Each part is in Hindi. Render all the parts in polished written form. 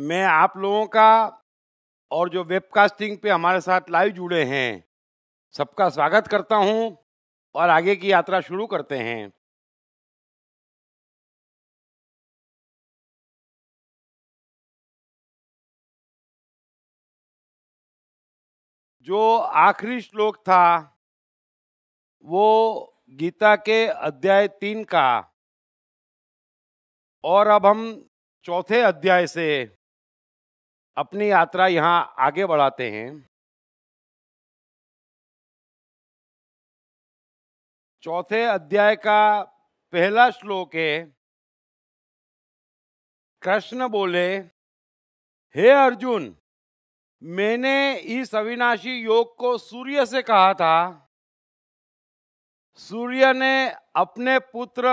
मैं आप लोगों का और जो वेबकास्टिंग पे हमारे साथ लाइव जुड़े हैं सबका स्वागत करता हूं और आगे की यात्रा शुरू करते हैं। जो आखिरी श्लोक था वो गीता के अध्याय 3 का, और अब हम चौथे अध्याय से अपनी यात्रा यहाँ आगे बढ़ाते हैं। चौथे अध्याय का पहला श्लोक है। कृष्ण बोले, हे अर्जुन, मैंने इस अविनाशी योग को सूर्य से कहा था। सूर्य ने अपने पुत्र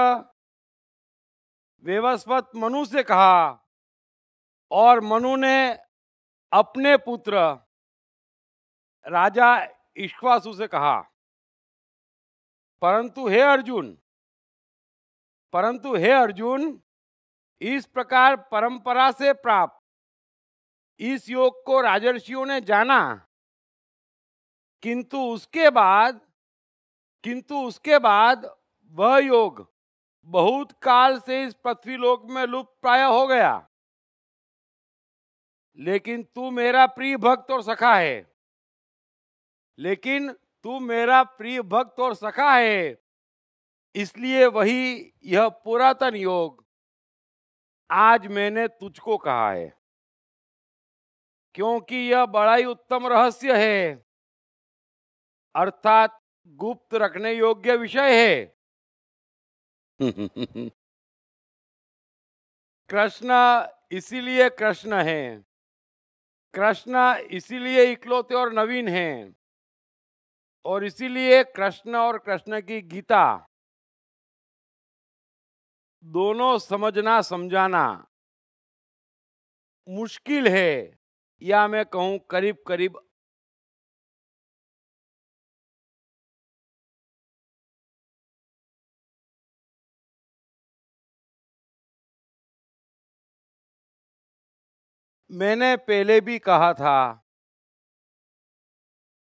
वैवस्वत मनु से कहा और मनु ने अपने पुत्र राजा इक्ष्वाकु से कहा। परंतु हे अर्जुन, इस प्रकार परंपरा से प्राप्त इस योग को राजर्षियों ने जाना, किंतु उसके बाद वह योग बहुत काल से इस पृथ्वी लोक में लुप्त प्राय हो गया। लेकिन तू मेरा प्रिय भक्त और सखा है, इसलिए वही यह पुरातन योग आज मैंने तुझको कहा है, क्योंकि यह बड़ा ही उत्तम रहस्य है, अर्थात गुप्त रखने योग्य विषय है। कृष्ण इसीलिए कृष्ण है, कृष्ण इसीलिए इकलौते और नवीन हैं, और इसीलिए कृष्ण और कृष्ण की गीता दोनों समझना समझाना मुश्किल है, या मैं कहूं करीब करीब मैंने पहले भी कहा था,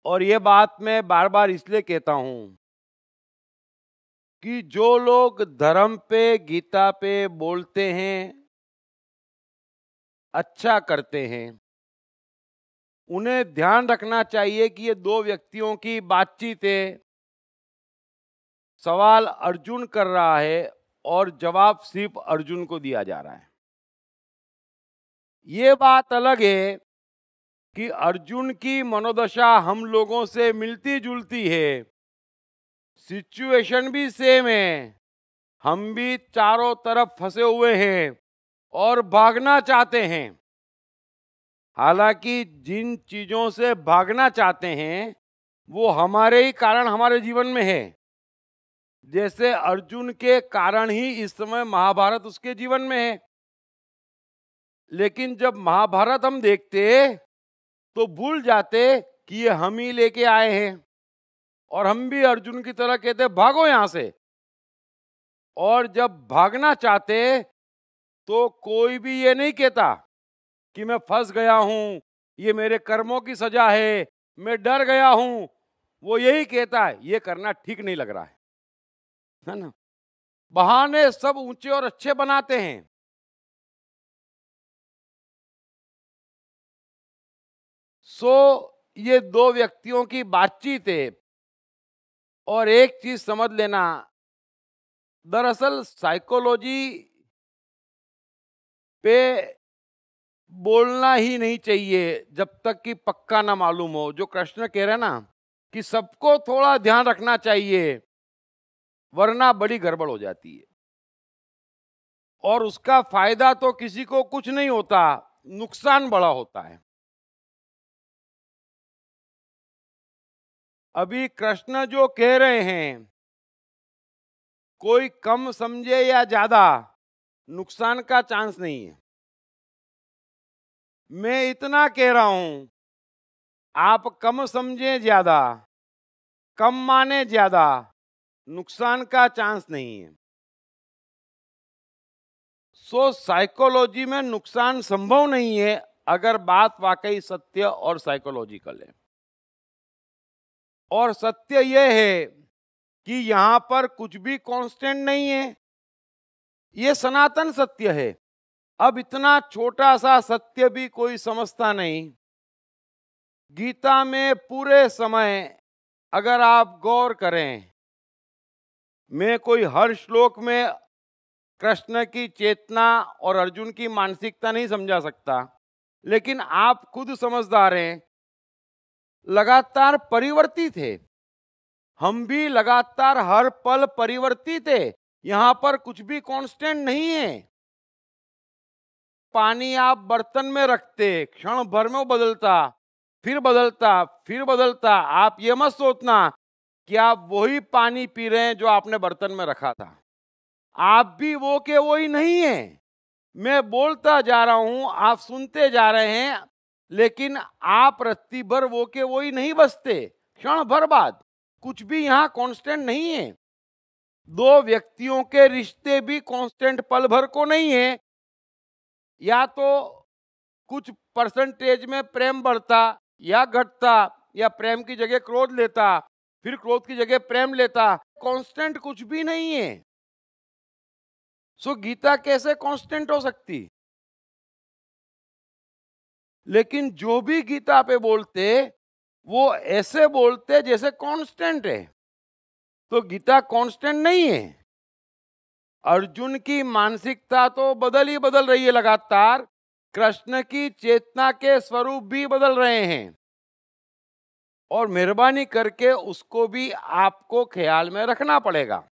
और ये बात मैं बार बार इसलिए कहता हूं कि जो लोग धर्म पे, गीता पे बोलते हैं, अच्छा करते हैं, उन्हें ध्यान रखना चाहिए कि ये दो व्यक्तियों की बातचीत है। सवाल अर्जुन कर रहा है और जवाब सिर्फ अर्जुन को दिया जा रहा है। ये बात अलग है कि अर्जुन की मनोदशा हम लोगों से मिलती जुलती है, सिचुएशन भी सेम है, हम भी चारों तरफ फंसे हुए हैं और भागना चाहते हैं। हालांकि जिन चीजों से भागना चाहते हैं वो हमारे ही कारण हमारे जीवन में है। जैसे अर्जुन के कारण ही इस समय महाभारत उसके जीवन में है। लेकिन जब महाभारत हम देखते तो भूल जाते कि ये हम ही लेके आए हैं, और हम भी अर्जुन की तरह कहते भागो यहां से। और जब भागना चाहते तो कोई भी ये नहीं कहता कि मैं फंस गया हूं, ये मेरे कर्मों की सजा है, मैं डर गया हूं। वो यही कहता है ये करना ठीक नहीं लग रहा है ना। बहाने सब ऊंचे और अच्छे बनाते हैं। ये दो व्यक्तियों की बातचीत है। और एक चीज समझ लेना, दरअसल साइकोलॉजी पे बोलना ही नहीं चाहिए जब तक कि पक्का ना मालूम हो। जो कृष्ण कह रहे हैं ना कि सबको थोड़ा ध्यान रखना चाहिए, वरना बड़ी गड़बड़ हो जाती है, और उसका फायदा तो किसी को कुछ नहीं होता, नुकसान बड़ा होता है। अभी कृष्ण जो कह रहे हैं, कोई कम समझे या ज्यादा, नुकसान का चांस नहीं है। मैं इतना कह रहा हूं, आप कम समझे ज्यादा, कम माने ज्यादा, नुकसान का चांस नहीं है। साइकोलॉजी में नुकसान संभव नहीं है अगर बात वाकई सत्य और साइकोलॉजिकल है। और सत्य यह है कि यहां पर कुछ भी कांस्टेंट नहीं है, यह सनातन सत्य है। अब इतना छोटा सा सत्य भी कोई समझता नहीं। गीता में पूरे समय अगर आप गौर करें, मैं कोई हर श्लोक में कृष्ण की चेतना और अर्जुन की मानसिकता नहीं समझा सकता, लेकिन आप खुद समझदार हैं, लगातार परिवर्तित है। हम भी लगातार हर पल परिवर्तित है। यहां पर कुछ भी कांस्टेंट नहीं है। पानी आप बर्तन में रखते, क्षण भर में वो बदलता, फिर बदलता, फिर बदलता। आप ये मत सोचना कि आप वही पानी पी रहे हैं जो आपने बर्तन में रखा था। आप भी वो के वही नहीं है। मैं बोलता जा रहा हूं, आप सुनते जा रहे हैं, लेकिन आप रत्ती भर वो के वही नहीं बसते। क्षण भर बाद कुछ भी यहां कांस्टेंट नहीं है। दो व्यक्तियों के रिश्ते भी कांस्टेंट पल भर को नहीं है। या तो कुछ परसेंटेज में प्रेम बढ़ता या घटता, या प्रेम की जगह क्रोध लेता, फिर क्रोध की जगह प्रेम लेता। कांस्टेंट कुछ भी नहीं है। गीता कैसे कांस्टेंट हो सकती? लेकिन जो भी गीता पे बोलते वो ऐसे बोलते जैसे कांस्टेंट है। तो गीता कांस्टेंट नहीं है। अर्जुन की मानसिकता तो बदल ही बदल रही है लगातार। कृष्ण की चेतना के स्वरूप भी बदल रहे हैं, और मेहरबानी करके उसको भी आपको ख्याल में रखना पड़ेगा।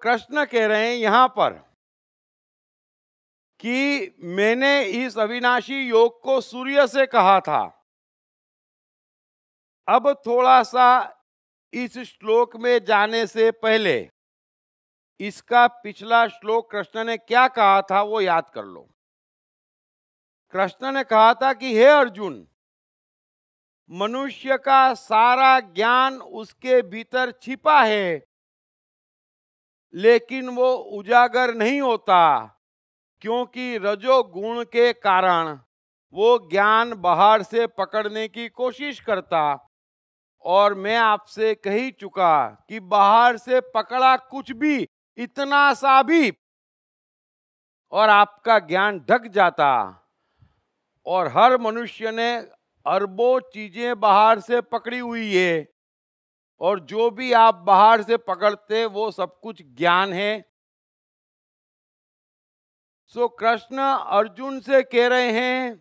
कृष्ण कह रहे हैं यहां पर कि मैंने इस अविनाशी योग को सूर्य से कहा था। अब थोड़ा सा इस श्लोक में जाने से पहले इसका पिछला श्लोक कृष्ण ने क्या कहा था वो याद कर लो। कृष्ण ने कहा था कि हे अर्जुन, मनुष्य का सारा ज्ञान उसके भीतर छिपा है, लेकिन वो उजागर नहीं होता, क्योंकि रजोगुण के कारण वो ज्ञान बाहर से पकड़ने की कोशिश करता। और मैं आपसे कह ही चुका कि बाहर से पकड़ा कुछ भी, इतना सा भी, और आपका ज्ञान ढक जाता। और हर मनुष्य ने अरबों चीजें बाहर से पकड़ी हुई है, और जो भी आप बाहर से पकड़ते वो सब कुछ ज्ञान है। कृष्ण अर्जुन से कह रहे हैं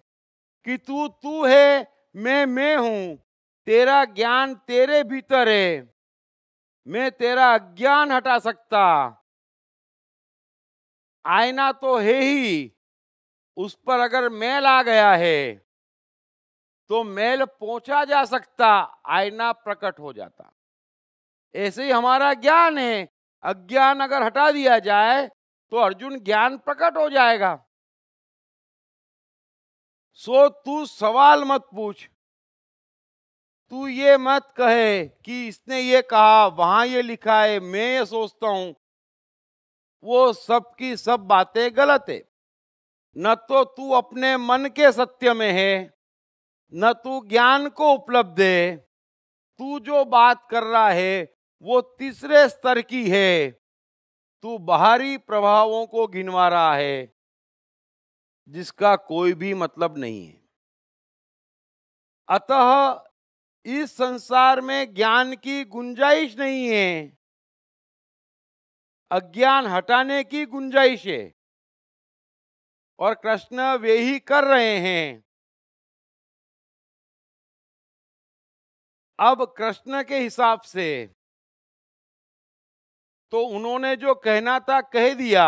कि तू तू है, मैं हूं। तेरा ज्ञान तेरे भीतर है, मैं तेरा अज्ञान हटा सकता। आईना तो है ही, उस पर अगर मैल आ गया है तो मैल पोंछा जा सकता, आईना प्रकट हो जाता। ऐसे ही हमारा ज्ञान है। अज्ञान अगर हटा दिया जाए तो अर्जुन ज्ञान प्रकट हो जाएगा। तू सवाल मत पूछ। तू ये मत कहे कि इसने ये कहा, वहां ये लिखा है, मैं ये सोचता हूं। वो सब की सब बातें गलत है। न तो तू अपने मन के सत्य में है, न तू ज्ञान को उपलब्ध है। तू जो बात कर रहा है वो तीसरे स्तर की है। तू बाहरी प्रभावों को गिनवा रहा है जिसका कोई भी मतलब नहीं है। अतः इस संसार में ज्ञान की गुंजाइश नहीं है, अज्ञान हटाने की गुंजाइश है। और कृष्ण वे ही कर रहे हैं। अब कृष्ण के हिसाब से तो उन्होंने जो कहना था कह दिया।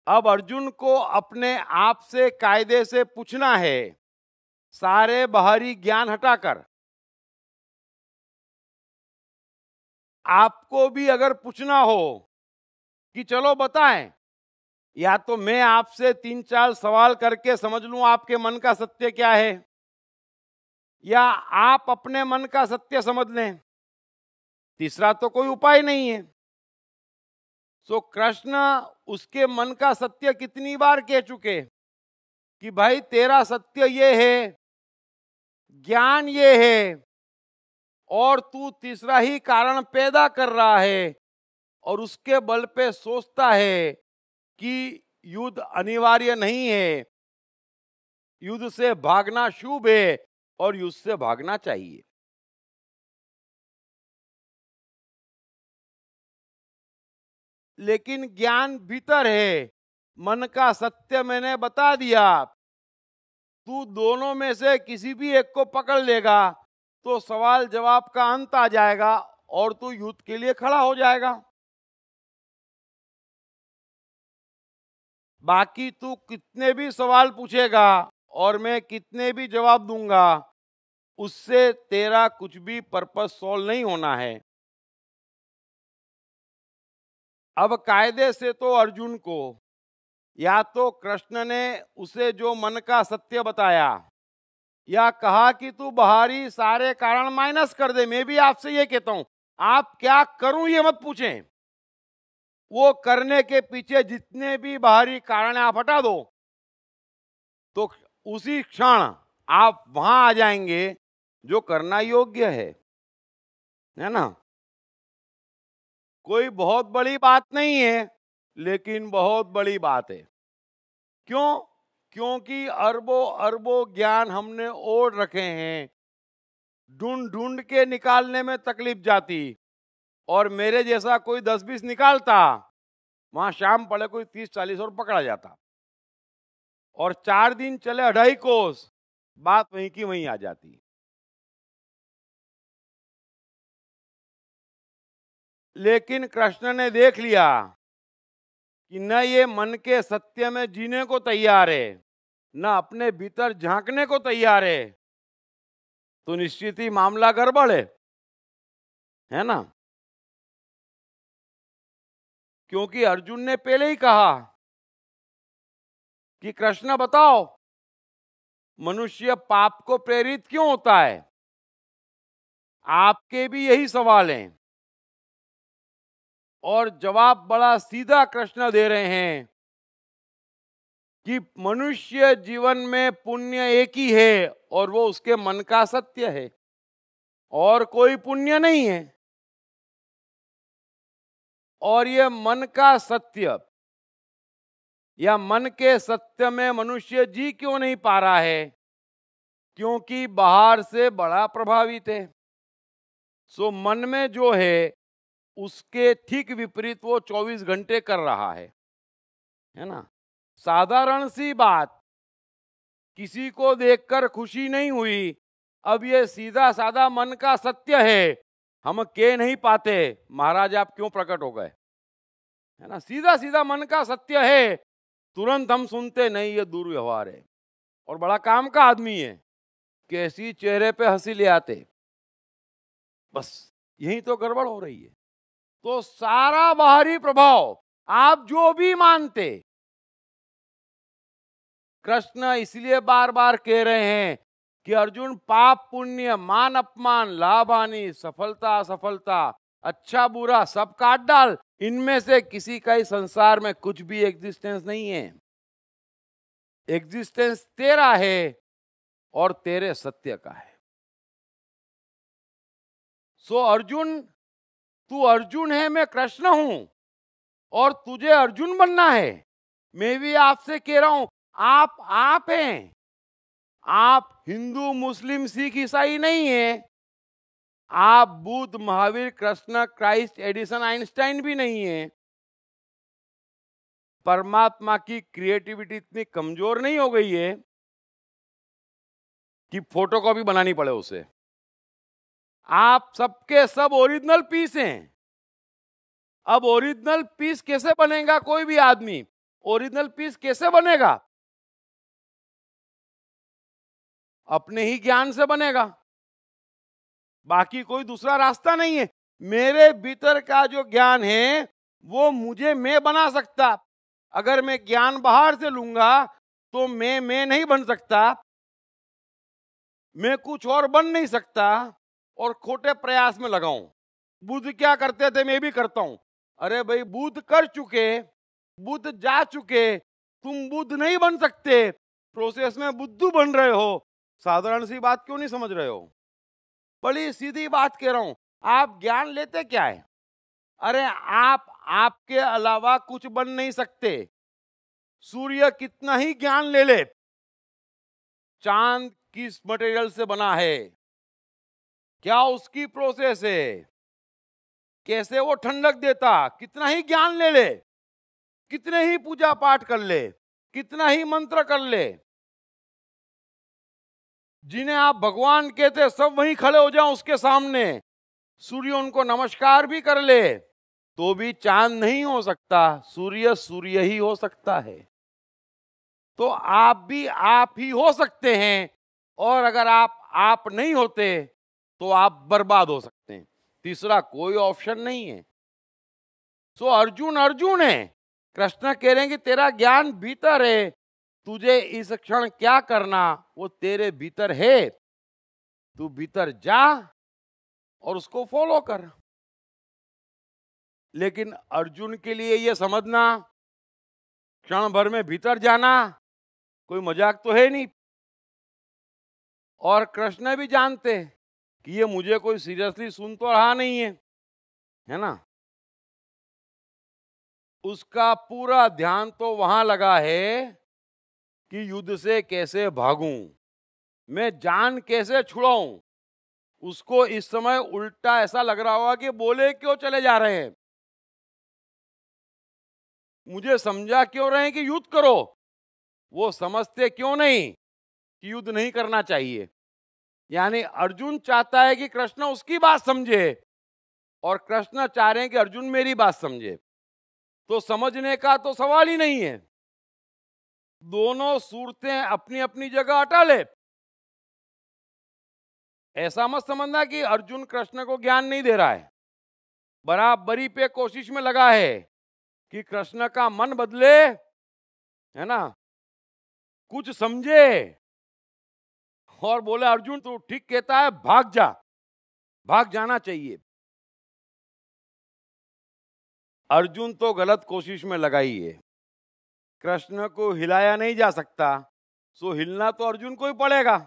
अब अर्जुन को अपने आप से कायदे से पूछना है, सारे बाहरी ज्ञान हटाकर। आपको भी अगर पूछना हो कि चलो बताएं, या तो मैं आपसे 3-4 सवाल करके समझ लूं आपके मन का सत्य क्या है, या आप अपने मन का सत्य समझ लें। तीसरा तो कोई उपाय नहीं है। सो कृष्ण उसके मन का सत्य कितनी बार कह चुके कि भाई तेरा सत्य ये है, ज्ञान ये है, और तू तीसरा ही कारण पैदा कर रहा है और उसके बल पे सोचता है कि युद्ध अनिवार्य नहीं है, युद्ध से भागना शुभ है और युद्ध से भागना चाहिए। लेकिन ज्ञान भीतर है, मन का सत्य मैंने बता दिया। तू दोनों में से किसी भी एक को पकड़ लेगा तो सवाल जवाब का अंत आ जाएगा और तू युद्ध के लिए खड़ा हो जाएगा। बाकी तू कितने भी सवाल पूछेगा और मैं कितने भी जवाब दूंगा, उससे तेरा कुछ भी पर्पस सॉल्व नहीं होना है। अब कायदे से तो अर्जुन को या तो कृष्ण ने उसे जो मन का सत्य बताया या कहा कि तू बाहरी सारे कारण माइनस कर दे। मैं भी आपसे ये कहता हूं, आप क्या करूं ये मत पूछें। वो करने के पीछे जितने भी बाहरी कारण आप हटा दो तो उसी क्षण आप वहां आ जाएंगे जो करना योग्य है ना। कोई बहुत बड़ी बात नहीं है, लेकिन बहुत बड़ी बात है। क्यों? क्योंकि अरबों अरबों ज्ञान हमने ओढ़ रखे हैं, ढूंढ ढूंढ के निकालने में तकलीफ जाती, और मेरे जैसा कोई 10-20 निकालता, वहां शाम पड़े कोई 30-40 और पकड़ा जाता, और 4 दिन चले 2.5 कोस, बात वहीं की वहीं आ जाती। लेकिन कृष्ण ने देख लिया कि न ये मन के सत्य में जीने को तैयार है, न अपने भीतर झांकने को तैयार है, तो निश्चित ही मामला गड़बड़ है ना। क्योंकि अर्जुन ने पहले ही कहा कि कृष्ण बताओ, मनुष्य पाप को प्रेरित क्यों होता है? आपके भी यही सवाल हैं और जवाब बड़ा सीधा कृष्ण दे रहे हैं कि मनुष्य जीवन में पुण्य एक ही है और वो उसके मन का सत्य है, और कोई पुण्य नहीं है। और ये मन का सत्य या मन के सत्य में मनुष्य जी क्यों नहीं पा रहा है? क्योंकि बाहर से बड़ा प्रभावित है। सो मन में जो है उसके ठीक विपरीत वो 24 घंटे कर रहा है ना। साधारण सी बात, किसी को देखकर खुशी नहीं हुई, अब ये सीधा साधा मन का सत्य है, हम कह नहीं पाते महाराज आप क्यों प्रकट हो गए, है ना। सीधा सीधा मन का सत्य है, तुरंत हम सुनते नहीं ये दुर्व्यवहार है और बड़ा काम का आदमी है, कैसी चेहरे पे हंसी ले आते। बस यही तो गड़बड़ हो रही है। तो सारा बाहरी प्रभाव आप जो भी मानते, कृष्ण इसलिए बार बार कह रहे हैं कि अर्जुन पाप पुण्य मान अपमान लाभ हानि सफलता असफलता अच्छा बुरा सब काट डाल, इनमें से किसी का ही संसार में कुछ भी एग्जिस्टेंस नहीं है। एग्जिस्टेंस तेरा है और तेरे सत्य का है। सो अर्जुन, तू अर्जुन है, मैं कृष्ण हूं, और तुझे अर्जुन बनना है। मैं भी आपसे कह रहा हूं, आप हैं। आप हिंदू मुस्लिम सिख ईसाई नहीं है। आप Buddha Mahavir Krishna Christ Edison Einstein भी नहीं है। परमात्मा की क्रिएटिविटी इतनी कमजोर नहीं हो गई है कि फोटोकॉपी बनानी पड़े उसे। आप सबके सब ओरिजिनल पीस हैं। अब ओरिजिनल पीस कैसे बनेगा? कोई भी आदमी ओरिजिनल पीस कैसे बनेगा? अपने ही ज्ञान से बनेगा, बाकी कोई दूसरा रास्ता नहीं है। मेरे भीतर का जो ज्ञान है वो मुझे मैं बना सकता। अगर मैं ज्ञान बाहर से लूंगा तो मैं नहीं बन सकता। मैं कुछ और बन नहीं सकता और खोटे प्रयास में लगाऊं। बुद्ध क्या करते थे, मैं भी करता हूं। अरे भाई, बुद्ध कर चुके, बुद्ध जा चुके, तुम बुद्ध नहीं बन सकते, प्रोसेस में बुद्धू बन रहे हो। साधारण सी बात क्यों नहीं समझ रहे हो? बड़ी सीधी बात कह रहा हूं। आप ज्ञान लेते क्या है? अरे आप आपके अलावा कुछ बन नहीं सकते। सूर्य कितना ही ज्ञान ले ले, चांद किस मटेरियल से बना है, क्या उसकी प्रोसेस है, कैसे वो ठंडक देता, कितना ही ज्ञान ले ले, कितने ही पूजा पाठ कर ले, कितना ही मंत्र कर ले, जिन्हें आप भगवान कहते सब वहीं खड़े हो जाओ उसके सामने, सूर्य उनको नमस्कार भी कर ले, तो भी चांद नहीं हो सकता। सूर्य सूर्य ही हो सकता है। तो आप भी आप ही हो सकते हैं, और अगर आप नहीं होते तो आप बर्बाद हो सकते हैं। तीसरा कोई ऑप्शन नहीं है। सो अर्जुन अर्जुन है। कृष्ण कह रहे हैं कि तेरा ज्ञान भीतर है, तुझे इस क्षण क्या करना वो तेरे भीतर है, तू भीतर जा और उसको फॉलो कर। लेकिन अर्जुन के लिए यह समझना, क्षण भर में भीतर जाना कोई मजाक तो है नहीं। और कृष्ण भी जानते कि ये मुझे कोई सीरियसली सुन तो रहा नहीं है ना। उसका पूरा ध्यान तो वहां लगा है कि युद्ध से कैसे भागूं, मैं जान कैसे छुड़ाऊं। उसको इस समय उल्टा ऐसा लग रहा होगा कि बोले क्यों चले जा रहे हैं, मुझे समझा क्यों रहे हैं कि युद्ध करो। वो समझते क्यों नहीं कि युद्ध नहीं करना चाहिए। यानी अर्जुन चाहता है कि कृष्ण उसकी बात समझे, और कृष्ण चाह रहे हैं कि अर्जुन मेरी बात समझे। तो समझने का तो सवाल ही नहीं है। दोनों सूरतें अपनी अपनी जगह अटल है। ऐसा मत समझना कि अर्जुन कृष्ण को ज्ञान नहीं दे रहा है, बराबरी पे कोशिश में लगा है कि कृष्ण का मन बदले, है ना, कुछ समझे, और बोले अर्जुन तू ठीक कहता है, भाग जा, भाग जाना चाहिए। अर्जुन तो गलत कोशिश में लगा ही है। कृष्ण को हिलाया नहीं जा सकता, सो हिलना तो अर्जुन को ही पड़ेगा,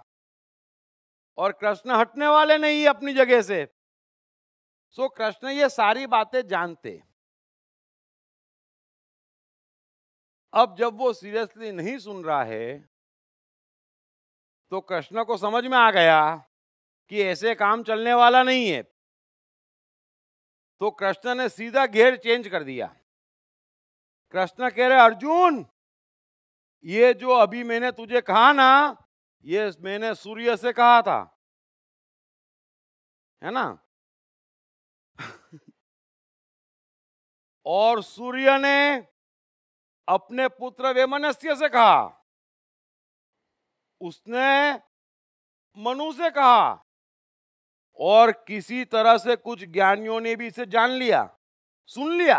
और कृष्ण हटने वाले नहीं अपनी जगह से। सो कृष्ण ये सारी बातें जानते। अब जब वो सीरियसली नहीं सुन रहा है तो कृष्ण को समझ में आ गया कि ऐसे काम चलने वाला नहीं है। तो कृष्ण ने सीधा गियर चेंज कर दिया। कृष्ण कह रहे अर्जुन, ये जो अभी मैंने तुझे कहा ना, ये मैंने सूर्य से कहा था, है ना। और सूर्य ने अपने पुत्र वेमनस्य से कहा, उसने मनु से कहा, और किसी तरह से कुछ ज्ञानियों ने भी इसे जान लिया, सुन लिया।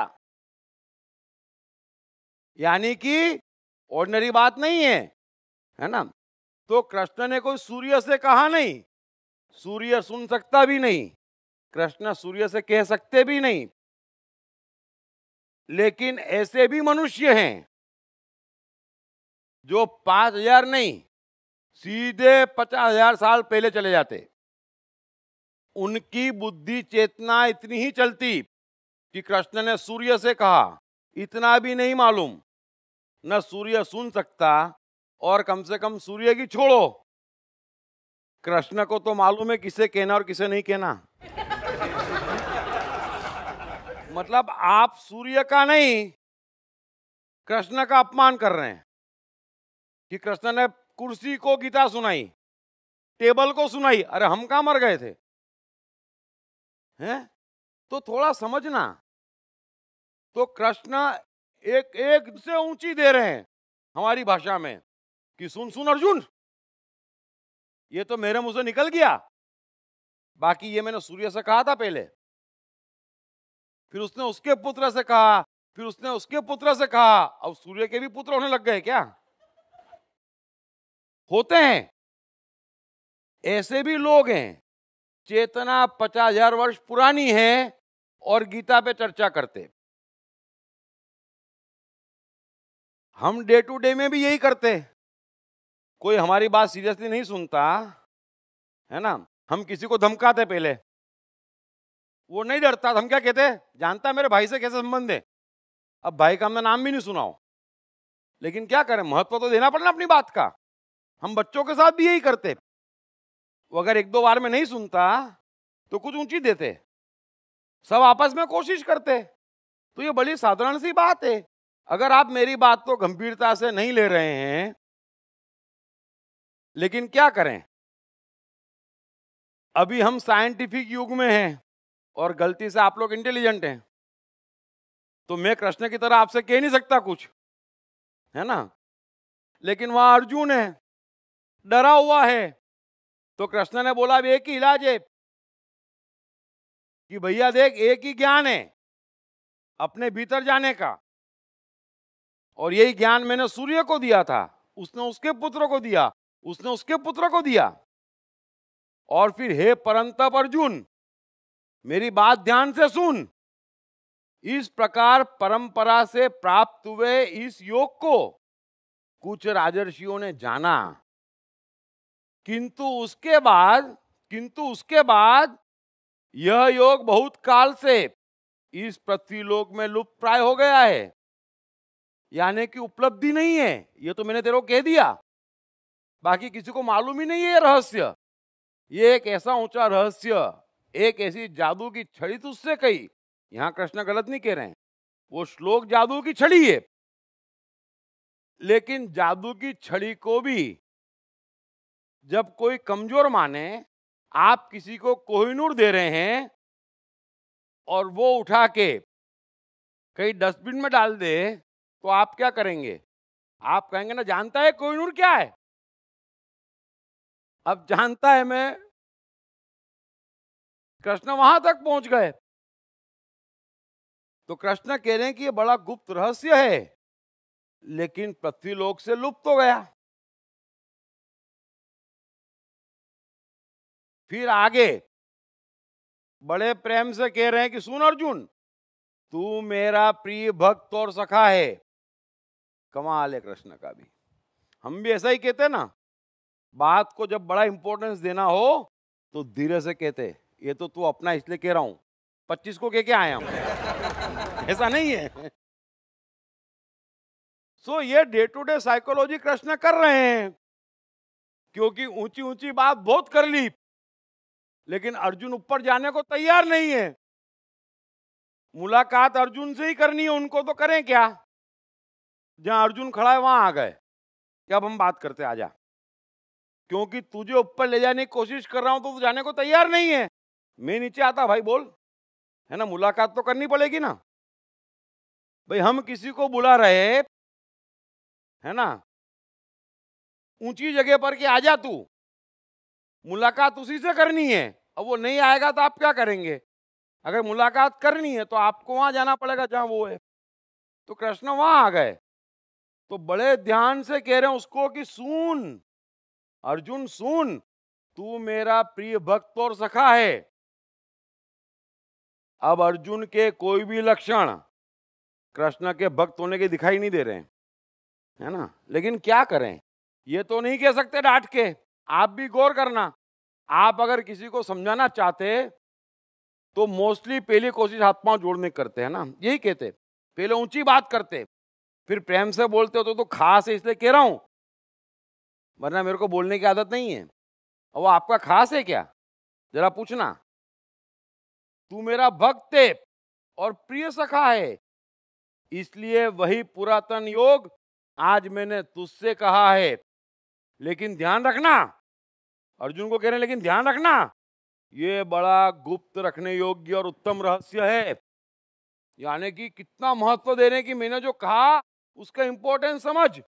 यानी कि ऑर्डिनरी बात नहीं है ना। तो कृष्ण ने कोई सूर्य से कहा नहीं, सूर्य सुन सकता भी नहीं, कृष्ण सूर्य से कह सकते भी नहीं। लेकिन ऐसे भी मनुष्य हैं जो 5000 नहीं, सीधे 50,000 साल पहले चले जाते। उनकी बुद्धि चेतना इतनी ही चलती कि कृष्ण ने सूर्य से कहा, इतना भी नहीं मालूम, न सूर्य सुन सकता, और कम से कम सूर्य की छोड़ो, कृष्ण को तो मालूम है किसे कहना और किसे नहीं कहना। मतलब आप सूर्य का नहीं, कृष्ण का अपमान कर रहे हैं कि कृष्ण ने कुर्सी को गीता सुनाई, टेबल को सुनाई। अरे हम कहां मर गए थे, हैं? तो थोड़ा समझना। तो कृष्ण एक एक से ऊंची दे रहे हैं हमारी भाषा में कि सुन सुन अर्जुन, ये तो मेरे मुंह से निकल गया, बाकी ये मैंने सूर्य से कहा था पहले, फिर उसने उसके पुत्र से कहा, फिर उसने उसके पुत्र से कहा, अब सूर्य के भी पुत्र होने लग गए क्या? होते हैं, ऐसे भी लोग हैं, चेतना 50,000 वर्ष पुरानी है और गीता पे चर्चा करते। हम डे टू डे में भी यही करते। कोई हमारी बात सीरियसली नहीं सुनता है ना, हम किसी को धमकाते, पहले वो नहीं डरता तो हम क्या कहते, जानता है मेरे भाई से कैसे संबंध है, अब भाई का हमने नाम भी नहीं सुनाओ। लेकिन क्या करें, महत्व तो देना पड़ना अपनी बात का। हम बच्चों के साथ भी यही करते, वो अगर एक दो बार में नहीं सुनता तो कुछ ऊंची देते, सब आपस में कोशिश करते। तो ये बड़ी साधारण सी बात है। अगर आप मेरी बात को गंभीरता से नहीं ले रहे हैं, लेकिन क्या करें, अभी हम साइंटिफिक युग में हैं और गलती से आप लोग इंटेलिजेंट हैं, तो मैं कृष्ण की तरह आपसे कह नहीं सकता कुछ, है ना। लेकिन वहां अर्जुन है, डरा हुआ है, तो कृष्ण ने बोला अब एक ही इलाज है कि भैया देख, एक ही ज्ञान है अपने भीतर जाने का, और यही ज्ञान मैंने सूर्य को दिया था, उसने उसके पुत्र को दिया, उसने उसके पुत्र को दिया। और फिर हे परंतप अर्जुन, मेरी बात ध्यान से सुन। इस प्रकार परंपरा से प्राप्त हुए इस योग को कुछ राजर्षियों ने जाना, किंतु उसके बाद यह योग बहुत काल से इस पृथ्वीलोक में लुप्त प्राय हो गया है। यानी कि उपलब्धि नहीं है, ये तो मैंने तेरे को कह दिया, बाकी किसी को मालूम ही नहीं है रहस्य। ये एक ऐसा ऊंचा रहस्य, एक ऐसी जादू की छड़ी तुझसे कही। यहां कृष्ण गलत नहीं कह रहे हैं, वो श्लोक जादू की छड़ी है, लेकिन जादू की छड़ी को भी जब कोई कमजोर माने, आप किसी को कोहिनूर दे रहे हैं और वो उठा के कहीं डस्टबिन में डाल दे, तो आप क्या करेंगे? आप कहेंगे ना, जानता है कोहिनूर क्या है? अब जानता है मैं, कृष्ण वहां तक पहुंच गए। तो कृष्ण कह रहे हैं कि ये बड़ा गुप्त रहस्य है, लेकिन पृथ्वीलोक से लुप्त हो गया। फिर आगे बड़े प्रेम से कह रहे हैं कि सुन अर्जुन, तू मेरा प्रिय भक्त और सखा है। कमाल है कृष्ण का भी। हम भी ऐसा ही कहते ना, बात को जब बड़ा इंपॉर्टेंस देना हो तो धीरे से कहते, ये तो तू अपना इसलिए कह रहा हूं, 25 को कह के आया हूं ऐसा नहीं है। सो ये day to day psychology Krishna कर रहे हैं, क्योंकि ऊंची ऊंची बात बहुत कर ली, लेकिन अर्जुन ऊपर जाने को तैयार नहीं है। मुलाकात अर्जुन से ही करनी है उनको, तो करें क्या? जहां अर्जुन खड़ा है वहां आ गए कि अब हम बात करते, आजा, क्योंकि तुझे ऊपर ले जाने की कोशिश कर रहा हूं तो तू जाने को तैयार नहीं है। मैं नीचे आता, भाई बोल, है ना, मुलाकात तो करनी पड़ेगी ना भाई। हम किसी को बुला रहे है ना ऊंची जगह पर कि आजा तू, मुलाकात उसी से करनी है। अब वो नहीं आएगा तो आप क्या करेंगे? अगर मुलाकात करनी है तो आपको वहां जाना पड़ेगा जहां वो है। तो कृष्ण वहां आ गए, तो बड़े ध्यान से कह रहे हैं उसको कि सुन अर्जुन, सुन, तू मेरा प्रिय भक्त और सखा है। अब अर्जुन के कोई भी लक्षण कृष्ण के भक्त होने के दिखाई नहीं दे रहे हैं, है ना। लेकिन क्या करें, ये तो नहीं कह सकते डांट के। आप भी गौर करना, आप अगर किसी को समझाना चाहते तो मोस्टली पहली कोशिश हाथ पांव जोड़ने करते हैं ना, यही कहते, पहले ऊंची बात करते, फिर प्रेम से बोलते हो तो खास है इसलिए कह रहा हूं, वरना मेरे को बोलने की आदत नहीं है। और वो आपका खास है क्या, जरा पूछना। तू मेरा भक्त है और प्रिय सखा है, इसलिए वही पुरातन योग आज मैंने तुझसे कहा है। लेकिन ध्यान रखना, अर्जुन को कह रहे हैं, लेकिन ध्यान रखना, ये बड़ा गुप्त रखने योग्य और उत्तम रहस्य है। यानी कि कितना महत्व दे रहे हैं कि मैंने जो कहा उसका इंपॉर्टेंस समझ।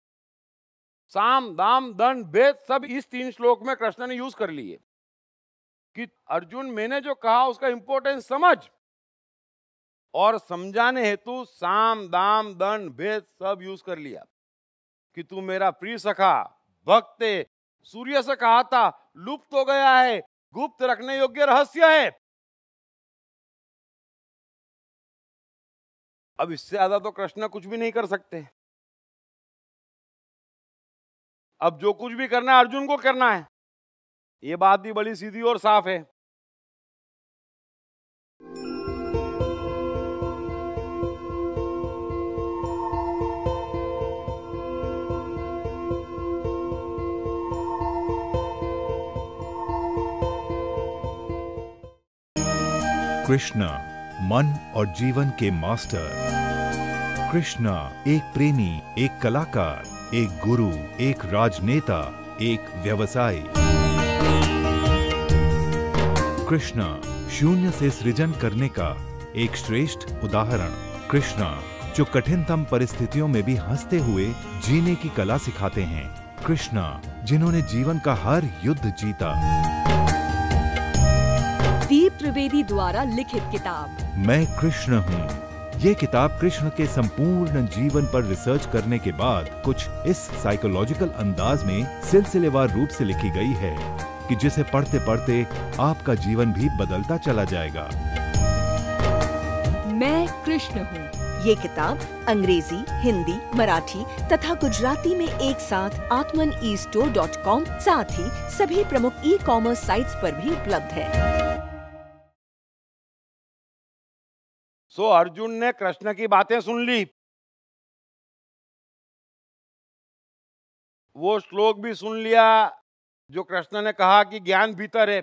साम दाम दंड भेद सब इस 3 श्लोक में कृष्ण ने यूज कर लिए कि अर्जुन, मैंने जो कहा उसका इंपॉर्टेंस समझ। और समझाने हेतु साम दाम दंड भेद सब यूज कर लिया कि तू मेरा प्रिय सखा भक्त है। सूर्य से कहा था लुप्त हो गया है, गुप्त रखने योग्य रहस्य है। अब इससे ज्यादा तो कृष्ण कुछ भी नहीं कर सकते। अब जो कुछ भी करना है अर्जुन को करना है, ये बात भी बड़ी सीधी और साफ है। कृष्ण मन और जीवन के मास्टर। कृष्ण एक प्रेमी, एक कलाकार, एक गुरु, एक राजनेता, एक व्यवसायी। कृष्ण शून्य से सृजन करने का एक श्रेष्ठ उदाहरण। कृष्ण जो कठिनतम परिस्थितियों में भी हंसते हुए जीने की कला सिखाते हैं। कृष्ण जिन्होंने जीवन का हर युद्ध जीता। दीप त्रिवेदी द्वारा लिखित किताब मैं कृष्ण हूँ। ये किताब कृष्ण के संपूर्ण जीवन पर रिसर्च करने के बाद कुछ इस साइकोलॉजिकल अंदाज में सिलसिलेवार रूप से लिखी गई है कि जिसे पढ़ते पढ़ते आपका जीवन भी बदलता चला जाएगा। मैं कृष्ण हूँ। ये किताब अंग्रेजी, हिंदी, मराठी तथा गुजराती में एक साथ atmanestore.com साथ ही सभी प्रमुख ई-कॉमर्स साइट्स पर भी उपलब्ध है। सो अर्जुन ने कृष्ण की बातें सुन ली, वो श्लोक भी सुन लिया जो कृष्ण ने कहा कि ज्ञान भीतर है,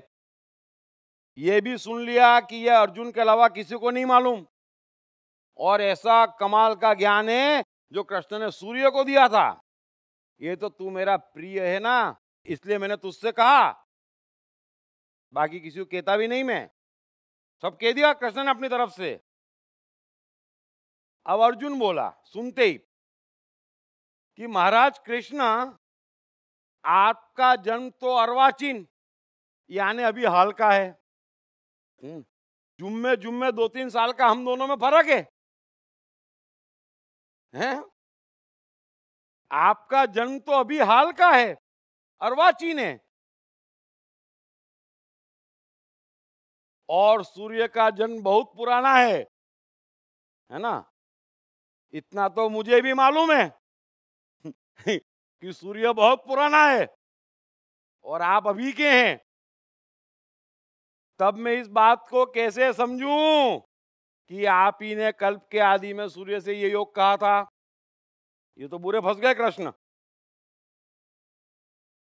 ये भी सुन लिया कि यह अर्जुन के अलावा किसी को नहीं मालूम, और ऐसा कमाल का ज्ञान है जो कृष्ण ने सूर्य को दिया था। ये तो तू मेरा प्रिय है ना, इसलिए मैंने तुझसे कहा, बाकी किसी को कहता भी नहीं, मैं सब कह दिया कृष्ण ने अपनी तरफ से। अब अर्जुन बोला सुनते ही कि महाराज कृष्ण, आपका जन्म तो अर्वाचीन यानी अभी हाल का है। जुम्मे जुम्मे 2-3 साल का हम दोनों में फर्क है, हैं? आपका जन्म तो अभी हाल का है, अर्वाचीन है, और सूर्य का जन्म बहुत पुराना है ना? इतना तो मुझे भी मालूम है कि सूर्य बहुत पुराना है और आप अभी के हैं। तब मैं इस बात को कैसे समझूं कि आप ही ने कल्प के आदि में सूर्य से ये योग कहा था? ये तो बुरे फंस गए कृष्ण,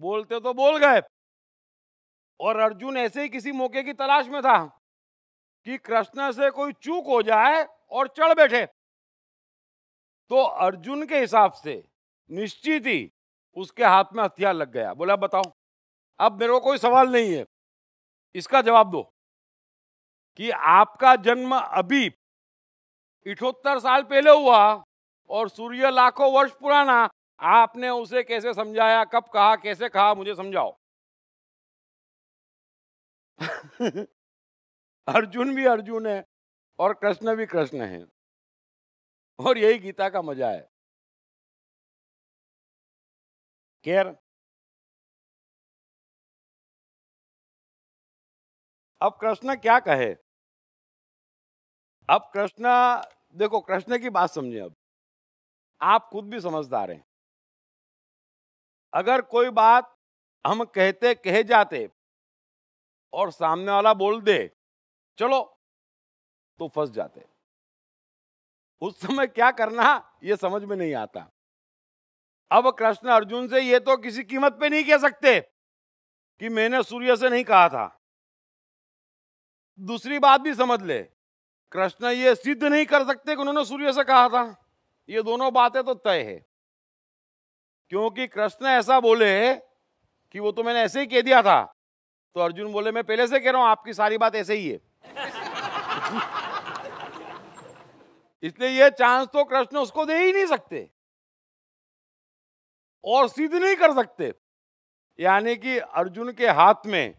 बोलते तो बोल गए। और अर्जुन ऐसे ही किसी मौके की तलाश में था कि कृष्ण से कोई चूक हो जाए और चढ़ बैठे। तो अर्जुन के हिसाब से निश्चित ही उसके हाथ में हथियार लग गया। बोला बताओ, अब मेरे को कोई सवाल नहीं है, इसका जवाब दो कि आपका जन्म अभी 78 साल पहले हुआ और सूर्य लाखों वर्ष पुराना, आपने उसे कैसे समझाया, कब कहा, कैसे कहा, मुझे समझाओ। अर्जुन भी अर्जुन है और कृष्ण भी कृष्ण है, और यही गीता का मजा है। खैर, अब कृष्ण क्या कहे? अब कृष्ण, देखो कृष्ण की बात समझे। अब आप खुद भी समझदार हैं। अगर कोई बात हम कहते कहे जाते और सामने वाला बोल दे चलो, तो फंस जाते। उस समय क्या करना ये समझ में नहीं आता। अब कृष्ण अर्जुन से ये तो किसी कीमत पे नहीं कह सकते कि मैंने सूर्य से नहीं कहा था। दूसरी बात भी समझ ले, कृष्ण ये सिद्ध नहीं कर सकते कि उन्होंने सूर्य से कहा था। ये दोनों बातें तो तय है, क्योंकि कृष्ण ऐसा बोले कि वो तो मैंने ऐसे ही कह दिया था, तो अर्जुन बोले मैं पहले से कह रहा हूं आपकी सारी बात ऐसे ही है। इसलिए ये चांस तो कृष्ण उसको दे ही नहीं सकते और सिद्ध नहीं कर सकते। यानी कि अर्जुन के हाथ में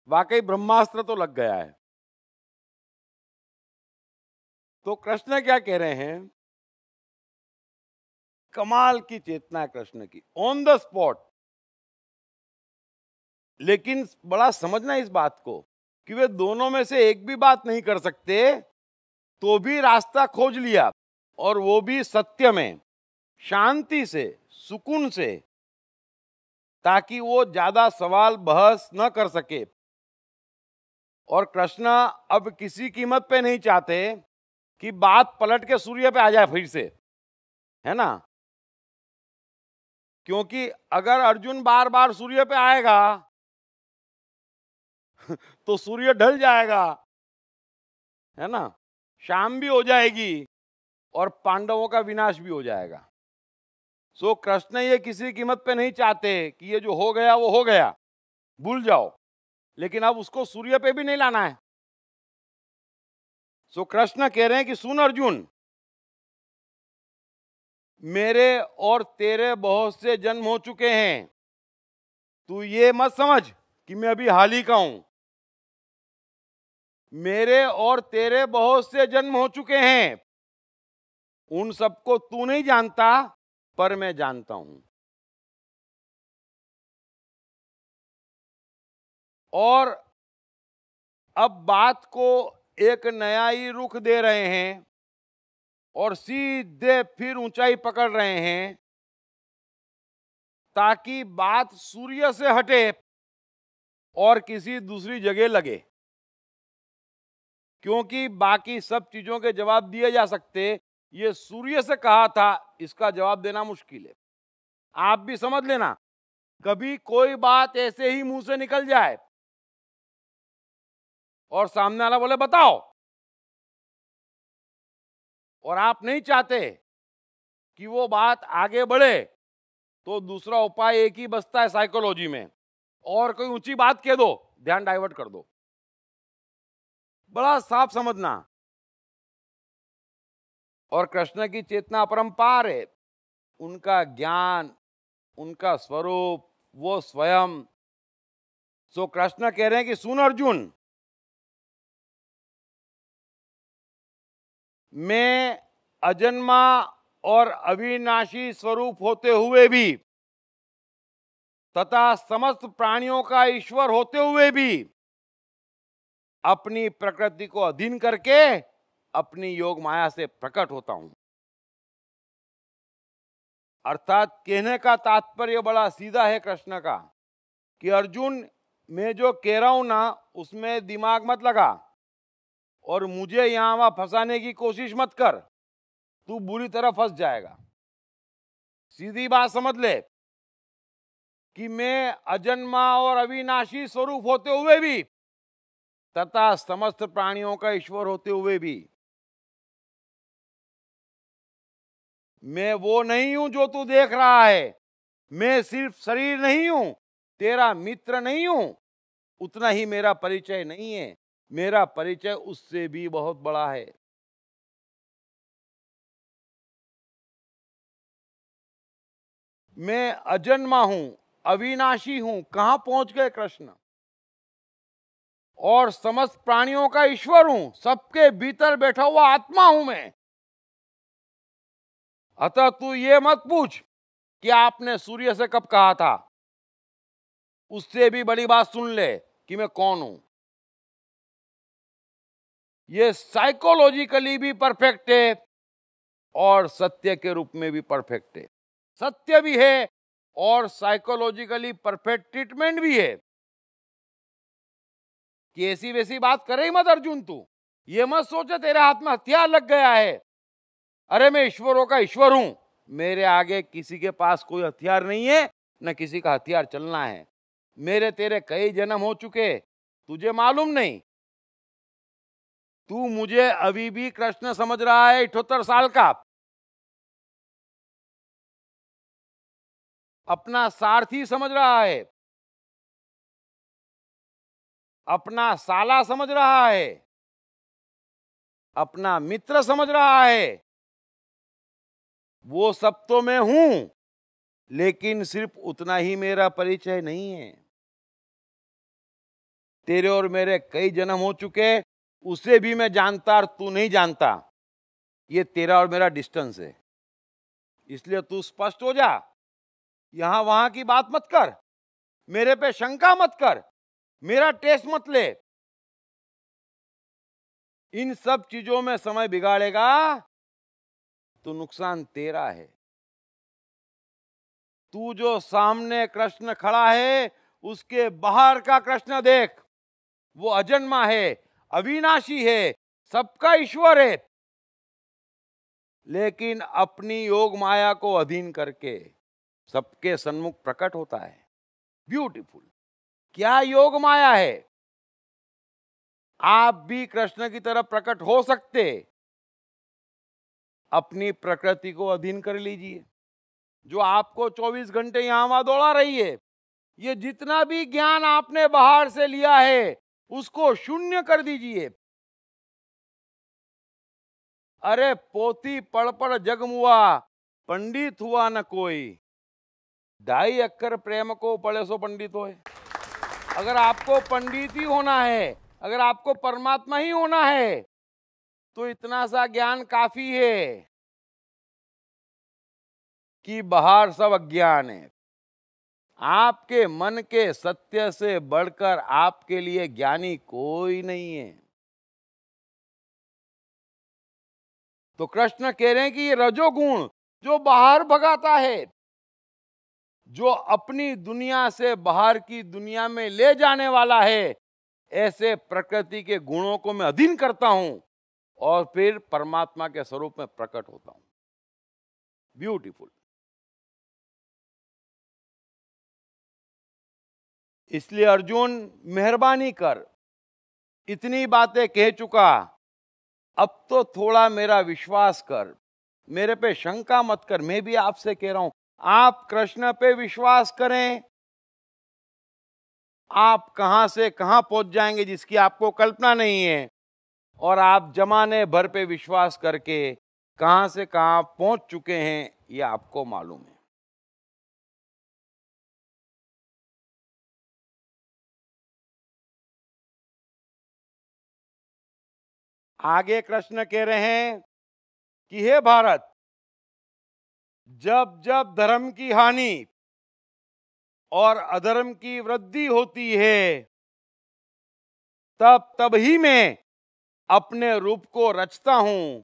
वाकई ब्रह्मास्त्र तो लग गया है। तो कृष्ण क्या कह रहे हैं? कमाल की चेतना है कृष्ण की, ऑन द स्पॉट लेकिन बड़ा समझना इस बात को कि वे दोनों में से एक भी बात नहीं कर सकते, तो भी रास्ता खोज लिया, और वो भी सत्य में, शांति से, सुकून से, ताकि वो ज्यादा सवाल बहस न कर सके। और कृष्ण अब किसी कीमत पे नहीं चाहते कि बात पलट के सूर्य पे आ जाए फिर से, है ना। क्योंकि अगर अर्जुन बार बार सूर्य पे आएगा तो सूर्य ढल जाएगा, है ना, शाम भी हो जाएगी और पांडवों का विनाश भी हो जाएगा। सो कृष्ण ये किसी कीमत पे नहीं चाहते कि ये जो हो गया वो हो गया, भूल जाओ, लेकिन अब उसको सूर्य पे भी नहीं लाना है। सो कृष्ण कह रहे हैं कि सुन अर्जुन, मेरे और तेरे बहुत से जन्म हो चुके हैं, तू ये मत समझ कि मैं अभी हाल ही का हूं। मेरे और तेरे बहुत से जन्म हो चुके हैं, उन सबको तू नहीं जानता पर मैं जानता हूं। और अब बात को एक नया ही रुख दे रहे हैं और सीधे फिर ऊंचाई पकड़ रहे हैं, ताकि बात सूर्य से हटे और किसी दूसरी जगह लगे। क्योंकि बाकी सब चीजों के जवाब दिए जा सकते, ये सूर्य से कहा था, इसका जवाब देना मुश्किल है। आप भी समझ लेना, कभी कोई बात ऐसे ही मुंह से निकल जाए और सामने वाला बोले बताओ, और आप नहीं चाहते कि वो बात आगे बढ़े, तो दूसरा उपाय एक ही बचता है साइकोलॉजी में, और कोई ऊंची बात कह दो, ध्यान डाइवर्ट कर दो। बड़ा साफ समझना। और कृष्ण की चेतना अपरंपार है, उनका ज्ञान, उनका स्वरूप, वो स्वयं। सो कृष्ण कह रहे हैं कि सुन अर्जुन, मैं अजन्मा और अविनाशी स्वरूप होते हुए भी तथा समस्त प्राणियों का ईश्वर होते हुए भी अपनी प्रकृति को अधीन करके अपनी योग माया से प्रकट होता हूं। अर्थात कहने का तात्पर्य बड़ा सीधा है कृष्ण का कि अर्जुन, मैं जो कह रहा हूं ना उसमें दिमाग मत लगा और मुझे यहां वहां फंसाने की कोशिश मत कर, तू बुरी तरह फंस जाएगा। सीधी बात समझ ले कि मैं अजन्मा और अविनाशी स्वरूप होते हुए भी तथा समस्त प्राणियों का ईश्वर होते हुए भी मैं वो नहीं हूं जो तू देख रहा है। मैं सिर्फ शरीर नहीं हूं, तेरा मित्र नहीं हूं, उतना ही मेरा परिचय नहीं है। मेरा परिचय उससे भी बहुत बड़ा है। मैं अजन्मा हूं, अविनाशी हूं। कहां पहुंच गए कृष्ण? और समस्त प्राणियों का ईश्वर हूं, सबके भीतर बैठा हुआ आत्मा हूं मैं। अतः तू ये मत पूछ कि आपने सूर्य से कब कहा था, उससे भी बड़ी बात सुन ले कि मैं कौन हूं। ये साइकोलॉजिकली भी परफेक्ट है और सत्य के रूप में भी परफेक्ट है। सत्य भी है और साइकोलॉजिकली परफेक्ट ट्रीटमेंट भी है। कि ऐसी वैसी बात करे ही मत अर्जुन, तू ये मत सोचे तेरे हाथ में हथियार लग गया है। अरे मैं ईश्वरों का ईश्वर हूं, मेरे आगे किसी के पास कोई हथियार नहीं है, न किसी का हथियार चलना है। मेरे तेरे कई जन्म हो चुके, तुझे मालूम नहीं। तू मुझे अभी भी कृष्ण समझ रहा है, 78 साल का, अपना सारथी समझ रहा है, अपना साला समझ रहा है, अपना मित्र समझ रहा है। वो सब तो मैं हूं, लेकिन सिर्फ उतना ही मेरा परिचय नहीं है। तेरे और मेरे कई जन्म हो चुके, उसे भी मैं जानता और तू नहीं जानता। ये तेरा और मेरा डिस्टेंस है। इसलिए तू स्पष्ट हो जा, यहां वहां की बात मत कर। मेरे पे शंका मत कर, मेरा टेस्ट मत ले। इन सब चीजों में समय बिगाड़ेगा तो नुकसान तेरा है। तू जो सामने कृष्ण खड़ा है उसके बाहर का कृष्ण देख, वो अजन्मा है, अविनाशी है, सबका ईश्वर है, लेकिन अपनी योग माया को अधीन करके सबके सन्मुख प्रकट होता है। ब्यूटीफुल। क्या योग माया है? आप भी कृष्ण की तरफ प्रकट हो सकते, अपनी प्रकृति को अधीन कर लीजिए, जो आपको 24 घंटे यहां वहां दौड़ा रही है। ये जितना भी ज्ञान आपने बाहर से लिया है उसको शून्य कर दीजिए। अरे पोथी पढ़ पढ़ जग मुआ, पंडित हुआ न कोई, 2.5 अक्षर प्रेम को पढ़े सो पंडित होए। अगर आपको पंडित ही होना है, अगर आपको परमात्मा ही होना है, तो इतना सा ज्ञान काफी है कि बाहर सब अज्ञान है। आपके मन के सत्य से बढ़कर आपके लिए ज्ञानी कोई नहीं है। तो कृष्ण कह रहे हैं कि ये रजोगुण जो बाहर भगाता है, जो अपनी दुनिया से बाहर की दुनिया में ले जाने वाला है, ऐसे प्रकृति के गुणों को मैं अधीन करता हूं और फिर परमात्मा के स्वरूप में प्रकट होता हूं। ब्यूटीफुल। इसलिए अर्जुन मेहरबानी कर, इतनी बातें कह चुका, अब तो थोड़ा मेरा विश्वास कर, मेरे पे शंका मत कर। मैं भी आपसे कह रहा हूं, आप कृष्ण पे विश्वास करें, आप कहां से कहां पहुंच जाएंगे जिसकी आपको कल्पना नहीं है, और आप जमाने भर पे विश्वास करके कहां से कहां पहुंच चुके हैं ये आपको मालूम है। आगे कृष्ण कह रहे हैं कि हे भारत, जब जब धर्म की हानि और अधर्म की वृद्धि होती है, तब तब ही मैं अपने रूप को रचता हूं,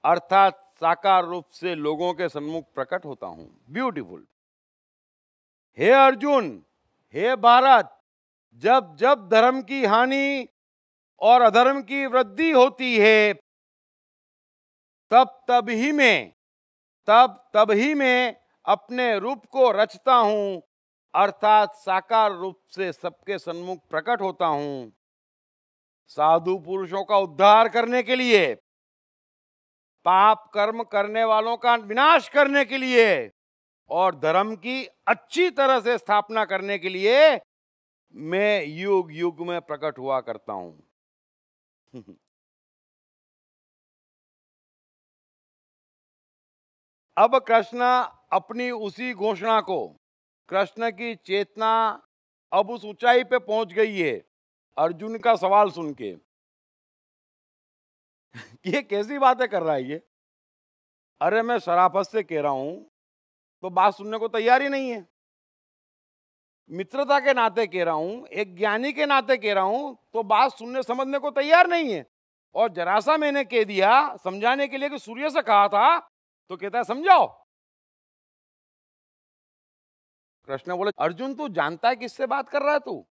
अर्थात साकार रूप से लोगों के सम्मुख प्रकट होता हूं। ब्यूटीफुल। हे अर्जुन, हे भारत, जब जब धर्म की हानि और अधर्म की वृद्धि होती है, तब तब ही मैं अपने रूप को रचता हूं, अर्थात साकार रूप से सबके सन्मुख प्रकट होता हूं, साधु पुरुषों का उद्धार करने के लिए, पाप कर्म करने वालों का विनाश करने के लिए, और धर्म की अच्छी तरह से स्थापना करने के लिए मैं युग युग में प्रकट हुआ करता हूं। अब कृष्ण अपनी उसी घोषणा को, कृष्ण की चेतना अब उस ऊंचाई पे पहुंच गई है अर्जुन का सवाल सुन के। ये कैसी बातें कर रहा है ये? अरे मैं शराफत से कह रहा हूं तो बात सुनने को तैयार ही नहीं है। मित्रता के नाते कह रहा हूं, एक ज्ञानी के नाते कह रहा हूं, तो बात सुनने समझने को तैयार नहीं है। और जरा सा मैंने कह दिया समझाने के लिए कि सूर्य से कहा था, तो कहता है समझाओ। कृष्ण बोले, अर्जुन तू जानता है किससे बात कर रहा है तू?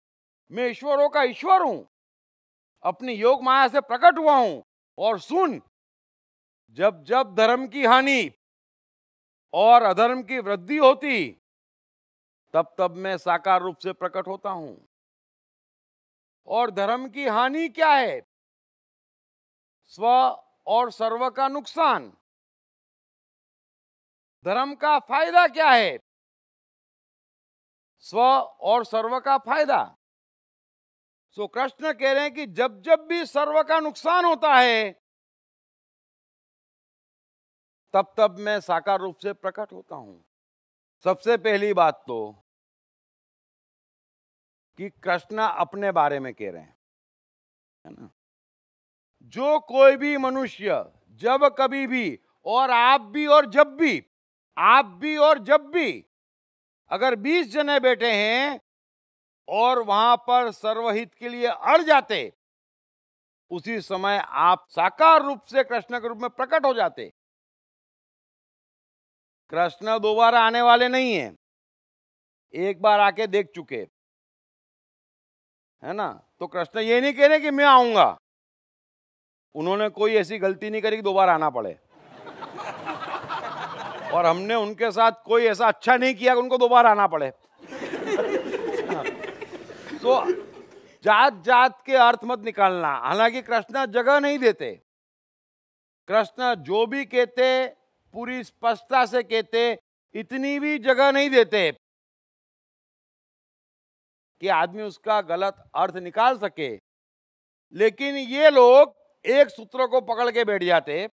मैं ईश्वरों का ईश्वर हूं, अपनी योग माया से प्रकट हुआ हूं। और सुन, जब जब धर्म की हानि और अधर्म की वृद्धि होती, तब तब मैं साकार रूप से प्रकट होता हूं। और धर्म की हानि क्या है? स्व और सर्व का नुकसान। धर्म का फायदा क्या है? स्व और सर्व का फायदा। सो कृष्ण कह रहे हैं कि जब जब भी सर्व का नुकसान होता है, तब तब मैं साकार रूप से प्रकट होता हूं। सबसे पहली बात तो कि कृष्ण अपने बारे में कह रहे हैं, है ना? जो कोई भी मनुष्य जब कभी भी, और आप भी और जब भी, आप भी और जब भी, अगर 20 जने बैठे हैं और वहां पर सर्वहित के लिए अड़ जाते, उसी समय आप साकार रूप से कृष्ण के रूप में प्रकट हो जाते। कृष्ण दोबारा आने वाले नहीं है, एक बार आके देख चुके, है ना। तो कृष्ण ये नहीं कह रहे कि मैं आऊंगा, उन्होंने कोई ऐसी गलती नहीं करी कि दोबारा आना पड़े। और हमने उनके साथ कोई ऐसा अच्छा नहीं किया कि उनको दोबारा आना पड़े। तो जात जात के अर्थ मत निकालना। हालांकि कृष्ण जगह नहीं देते, कृष्ण जो भी कहते पूरी स्पष्टता से कहते, इतनी भी जगह नहीं देते कि आदमी उसका गलत अर्थ निकाल सके। लेकिन ये लोग एक सूत्र को पकड़ के बैठ जाते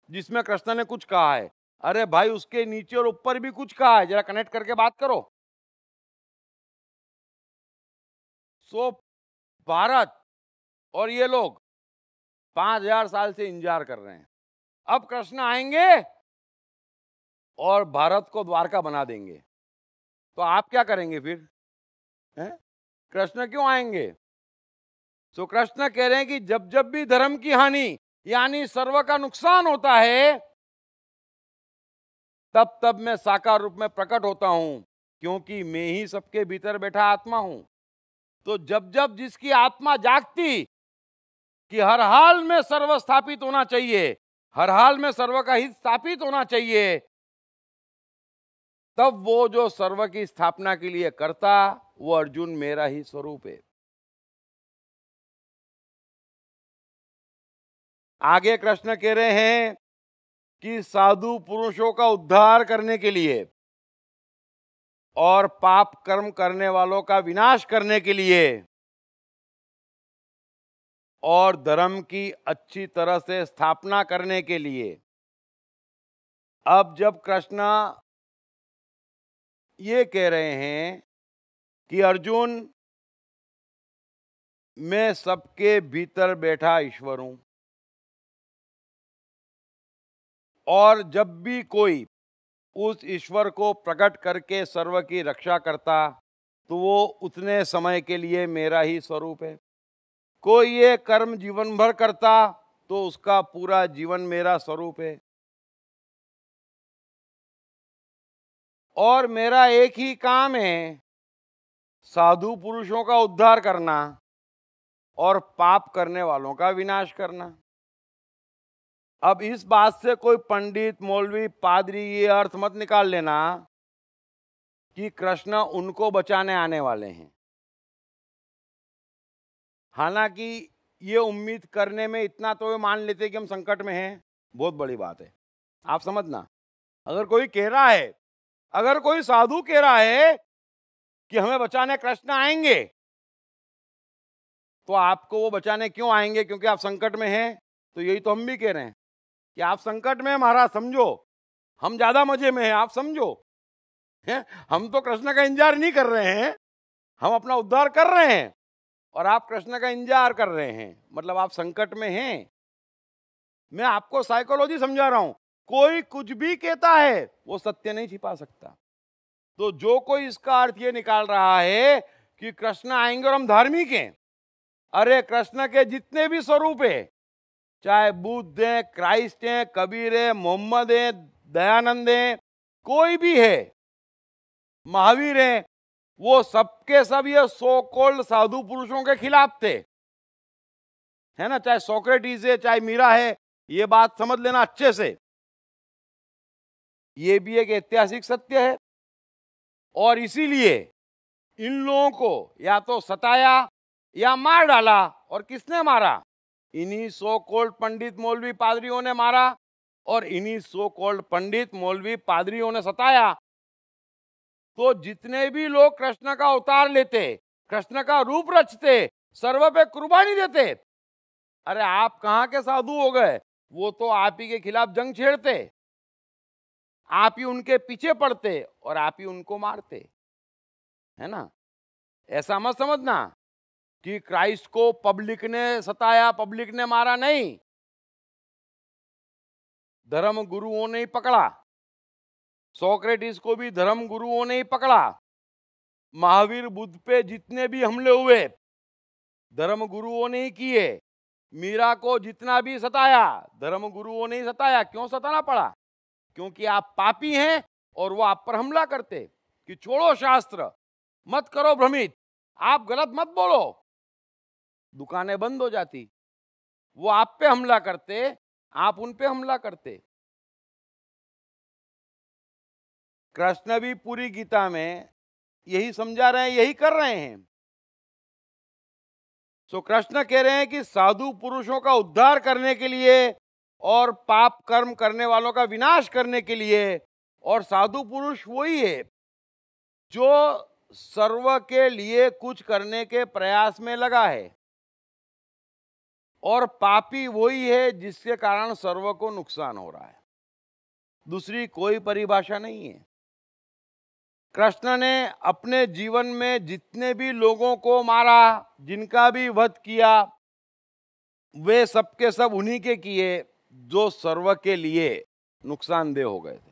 जिसमें कृष्ण ने कुछ कहा है। अरे भाई, उसके नीचे और ऊपर भी कुछ कहा है, जरा कनेक्ट करके बात करो। सो भारत और ये लोग 5000 साल से इंतजार कर रहे हैं, अब कृष्ण आएंगे और भारत को द्वारका बना देंगे। तो आप क्या करेंगे फिर? कृष्ण क्यों आएंगे? तो कृष्ण कह रहे हैं कि जब जब भी धर्म की हानि यानी सर्व का नुकसान होता है, तब तब मैं साकार रूप में प्रकट होता हूं, क्योंकि मैं ही सबके भीतर बैठा आत्मा हूं। तो जब जब जिसकी आत्मा जागती कि हर हाल में सर्व स्थापित होना चाहिए, हर हाल में सर्व का हित स्थापित होना चाहिए, तब वो जो सर्व की स्थापना के लिए करता, वो अर्जुन मेरा ही स्वरूप है। आगे कृष्ण कह रहे हैं कि साधु पुरुषों का उद्धार करने के लिए और पाप कर्म करने वालों का विनाश करने के लिए और धर्म की अच्छी तरह से स्थापना करने के लिए, अब जब कृष्ण ये कह रहे हैं कि अर्जुन, मैं सबके भीतर बैठा ईश्वर हूं, और जब भी कोई उस ईश्वर को प्रकट करके सर्व की रक्षा करता, तो वो उतने समय के लिए मेरा ही स्वरूप है। कोई ये कर्म जीवन भर करता, तो उसका पूरा जीवन मेरा स्वरूप है। और मेरा एक ही काम है, साधु पुरुषों का उद्धार करना और पाप करने वालों का विनाश करना। अब इस बात से कोई पंडित, मौलवी, पादरी ये अर्थ मत निकाल लेना कि कृष्ण उनको बचाने आने वाले हैं। हालांकि ये उम्मीद करने में इतना तो मान लेते कि हम संकट में हैं, बहुत बड़ी बात है। आप समझना, अगर कोई कह रहा है, अगर कोई साधु कह रहा है कि हमें बचाने कृष्ण आएंगे, तो आपको वो बचाने क्यों आएंगे? क्योंकि आप संकट में हैं। तो यही तो हम भी कह रहे हैं कि आप संकट में हैं महाराज, समझो हम ज्यादा मजे में हैं, आप समझो। हम तो कृष्ण का इंतजार नहीं कर रहे हैं, हम अपना उद्धार कर रहे हैं, और आप कृष्ण का इंतजार कर रहे हैं, मतलब आप संकट में हैं। मैं आपको साइकोलॉजी समझा रहा हूं। कोई कुछ भी कहता है, वो सत्य नहीं छिपा सकता। तो जो कोई इसका अर्थ ये निकाल रहा है कि कृष्ण आएंगे और हम धार्मिक हैं, अरे कृष्ण के जितने भी स्वरूप है, चाहे बुद्ध है, क्राइस्ट है, कबीर है, मोहम्मद है, दयानंद है, कोई भी है, महावीर है, वो सबके सब ये सो कॉल्ड साधु पुरुषों के खिलाफ थे, है ना। चाहे सोक्रेटिस है, चाहे मीरा है, ये बात समझ लेना अच्छे से। ये भी एक ऐतिहासिक सत्य है। और इसीलिए इन लोगों को या तो सताया या मार डाला। और किसने मारा? इन्हीं सो कॉल्ड पंडित, मौलवी, पादरियों ने मारा, और इन्हीं सो कॉल्ड पंडित, मौलवी, पादरियों ने सताया। तो जितने भी लोग कृष्ण का अवतार लेते, कृष्ण का रूप रचते, सर्व पे कुर्बानी देते, अरे आप कहां के साधु हो गए? वो तो आप ही के खिलाफ जंग छेड़ते, आप ही उनके पीछे पड़ते और आप ही उनको मारते, है ना। ऐसा मत समझना कि क्राइस्ट को पब्लिक ने सताया, पब्लिक ने मारा, नहीं। धर्म गुरुओं ने ही पकड़ा। सोक्रेटिस को भी धर्म गुरुओं ने ही पकड़ा। महावीर बुद्ध पे जितने भी हमले हुए धर्म गुरुओं ने ही किए। मीरा को जितना भी सताया धर्म गुरुओं ने ही सताया। क्यों सताना पड़ा? क्योंकि आप पापी हैं और वो आप पर हमला करते कि छोड़ो शास्त्र, मत करो भ्रमित, आप गलत मत बोलो। दुकानें बंद हो जाती। वो आप पे हमला करते, आप उन पे हमला करते। कृष्ण भी पूरी गीता में यही समझा रहे हैं, यही कर रहे हैं। तो कृष्ण कह रहे हैं कि साधु पुरुषों का उद्धार करने के लिए और पाप कर्म करने वालों का विनाश करने के लिए, और साधु पुरुष वही है जो सर्व के लिए कुछ करने के प्रयास में लगा है, और पापी वही है जिसके कारण सर्व को नुकसान हो रहा है। दूसरी कोई परिभाषा नहीं है। कृष्ण ने अपने जीवन में जितने भी लोगों को मारा, जिनका भी वध किया, वे सबके सब उन्हीं के किए जो सर्व के लिए नुकसानदेह हो गए थे।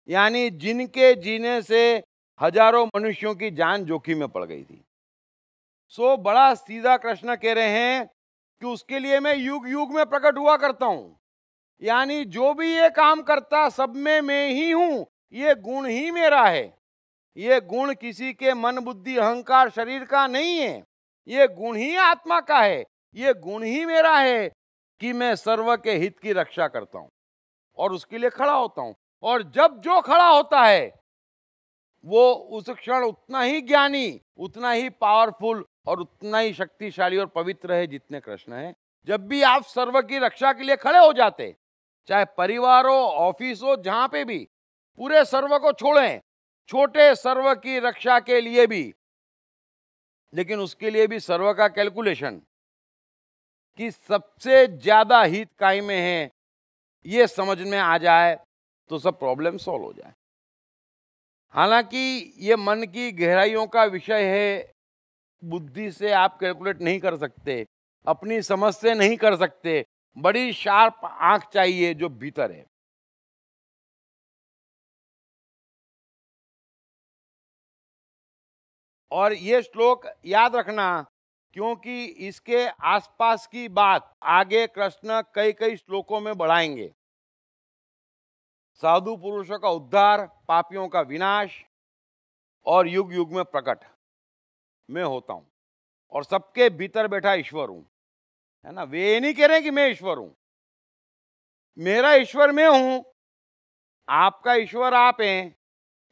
यानी जिनके जीने से हजारों मनुष्यों की जान जोखिम में पड़ गई थी। सो बड़ा सीधा कृष्ण कह रहे हैं कि उसके लिए मैं युग युग में प्रकट हुआ करता हूं। यानी जो भी ये काम करता सब में मैं ही हूं। ये गुण ही मेरा है। ये गुण किसी के मन बुद्धि अहंकार शरीर का नहीं है। ये गुण ही आत्मा का है। ये गुण ही मेरा है कि मैं सर्व के हित की रक्षा करता हूं और उसके लिए खड़ा होता हूं। और जब जो खड़ा होता है वो उस क्षण उतना ही ज्ञानी, उतना ही पावरफुल और उतना ही शक्तिशाली और पवित्र है जितने कृष्ण हैं। जब भी आप सर्व की रक्षा के लिए खड़े हो जाते, चाहे परिवार हो, ऑफिस हो, जहां पे भी, पूरे सर्व को छोड़ें, छोटे सर्व की रक्षा के लिए भी, लेकिन उसके लिए भी सर्व का कैलकुलेशन कि सबसे ज्यादा हित काय में है, ये समझ में आ जाए तो सब प्रॉब्लम सॉल्व हो जाए। हालांकि ये मन की गहराइयों का विषय है, बुद्धि से आप कैलकुलेट नहीं कर सकते, अपनी समझ से नहीं कर सकते। बड़ी शार्प आंख चाहिए जो भीतर है। और ये श्लोक याद रखना, क्योंकि इसके आसपास की बात आगे कृष्ण कई कई श्लोकों में बढ़ाएंगे। साधु पुरुषों का उद्धार, पापियों का विनाश और युग युग में प्रकट मैं होता हूं और सबके भीतर बैठा ईश्वर हूं, है ना। वे नहीं कह रहे कि मैं ईश्वर हूं। मेरा ईश्वर मैं हूं, आपका ईश्वर आप हैं,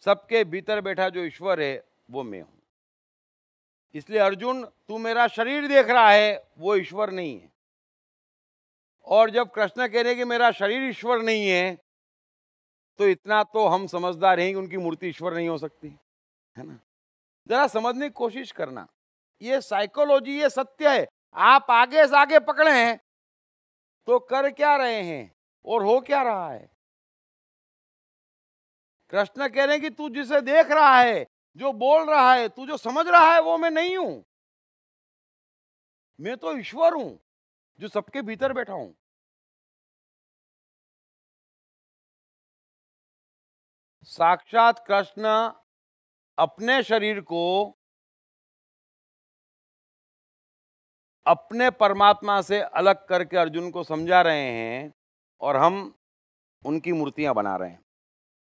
सबके भीतर बैठा जो ईश्वर है वो मैं हूं। इसलिए अर्जुन, तू मेरा शरीर देख रहा है, वो ईश्वर नहीं है। और जब कृष्ण कह रहे कि मेरा शरीर ईश्वर नहीं है, तो इतना तो हम समझदार हैं कि उनकी मूर्ति ईश्वर नहीं हो सकती, है ना। जरा समझने की कोशिश करना, ये साइकोलॉजी, ये सत्य है। आप आगे से आगे पकड़े हैं तो कर क्या रहे हैं और हो क्या रहा है। कृष्ण कह रहे हैं कि तू जिसे देख रहा है, जो बोल रहा है, तू जो समझ रहा है, वो मैं नहीं हूं। मैं तो ईश्वर हूं जो सबके भीतर बैठा हूं। साक्षात कृष्ण अपने शरीर को अपने परमात्मा से अलग करके अर्जुन को समझा रहे हैं और हम उनकी मूर्तियां बना रहे हैं।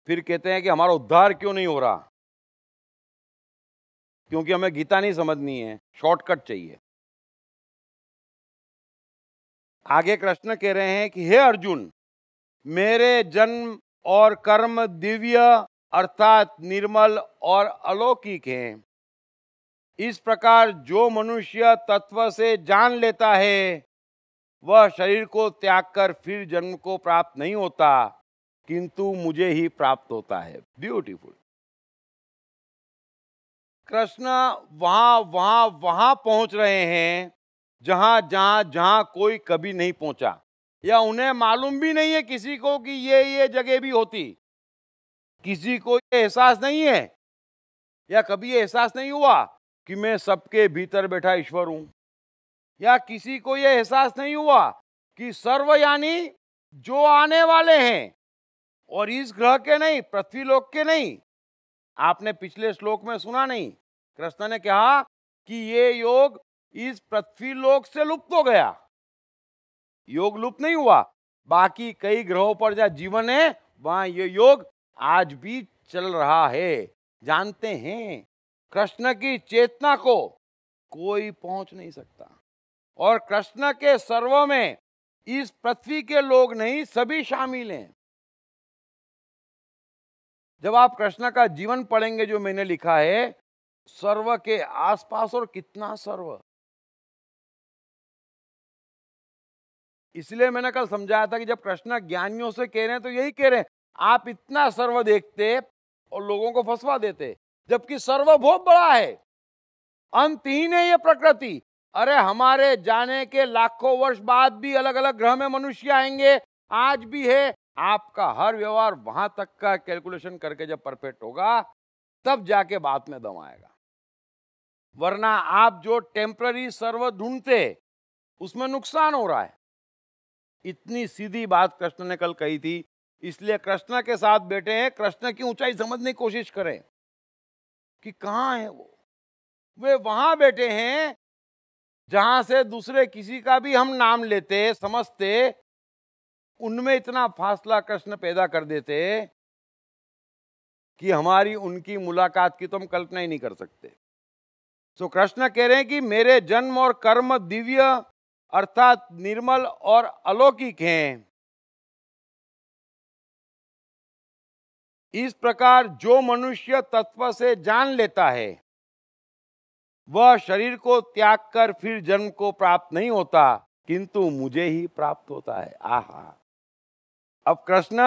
फिर कहते हैं कि हमारा उद्धार क्यों नहीं हो रहा? क्योंकि हमें गीता नहीं समझनी है, शॉर्टकट चाहिए। आगे कृष्ण कह रहे हैं कि हे अर्जुन, मेरे जन्म और कर्म दिव्य अर्थात निर्मल और अलौकिक हैं। इस प्रकार जो मनुष्य तत्व से जान लेता है वह शरीर को त्याग कर फिर जन्म को प्राप्त नहीं होता, किंतु मुझे ही प्राप्त होता है। ब्यूटीफुल। कृष्ण वहां पहुंच रहे हैं जहां कोई कभी नहीं पहुंचा, या उन्हें मालूम भी नहीं है किसी को कि ये जगह भी होती। किसी को ये एहसास नहीं है, या कभी ये एहसास नहीं हुआ कि मैं सबके भीतर बैठा ईश्वर हूं, या किसी को ये एहसास नहीं हुआ कि सर्व यानी जो आने वाले हैं, और इस ग्रह के नहीं, पृथ्वी लोक के नहीं। आपने पिछले श्लोक में सुना नहीं, कृष्ण ने कहा कि ये योग इस पृथ्वी लोक से लुप्त हो गया। योग लुप्त नहीं हुआ, बाकी कई ग्रहों पर जहाँ जीवन है वहां ये योग आज भी चल रहा है। जानते हैं कृष्ण की चेतना को कोई पहुंच नहीं सकता, और कृष्ण के सर्व में इस पृथ्वी के लोग नहीं, सभी शामिल हैं। जब आप कृष्ण का जीवन पढ़ेंगे जो मैंने लिखा है, सर्व के आसपास और कितना सर्व, इसलिए मैंने कल समझाया था कि जब कृष्ण ज्ञानियों से कह रहे हैं तो यही कह रहे हैं, आप इतना सर्व देखते और लोगों को फंसवा देते, जबकि सर्व बहुत बड़ा है, अंतहीन है ये प्रकृति। अरे हमारे जाने के लाखों वर्ष बाद भी अलग अलग ग्रह में मनुष्य आएंगे, आज भी है। आपका हर व्यवहार वहां तक का कैलकुलेशन करके जब परफेक्ट होगा तब जाके बात में दम आएगा, वरना आप जो टेम्पररी सर्व ढूंढते उसमें नुकसान हो रहा है। इतनी सीधी बात कृष्ण ने कल कही थी, इसलिए कृष्ण के साथ बैठे हैं, कृष्ण की ऊंचाई समझने की कोशिश करें कि कहां है वो। वे वहां बैठे हैं जहां से दूसरे किसी का भी हम नाम लेते समझते, उनमें इतना फासला कृष्ण पैदा कर देते कि हमारी उनकी मुलाकात की तो हम कल्पना ही नहीं कर सकते। तो कृष्ण कह रहे हैं कि मेरे जन्म और कर्म दिव्य अर्थात निर्मल और अलौकिक हैं। इस प्रकार जो मनुष्य तत्व से जान लेता है वह शरीर को त्याग कर फिर जन्म को प्राप्त नहीं होता, किंतु मुझे ही प्राप्त होता है। आहा, अब कृष्ण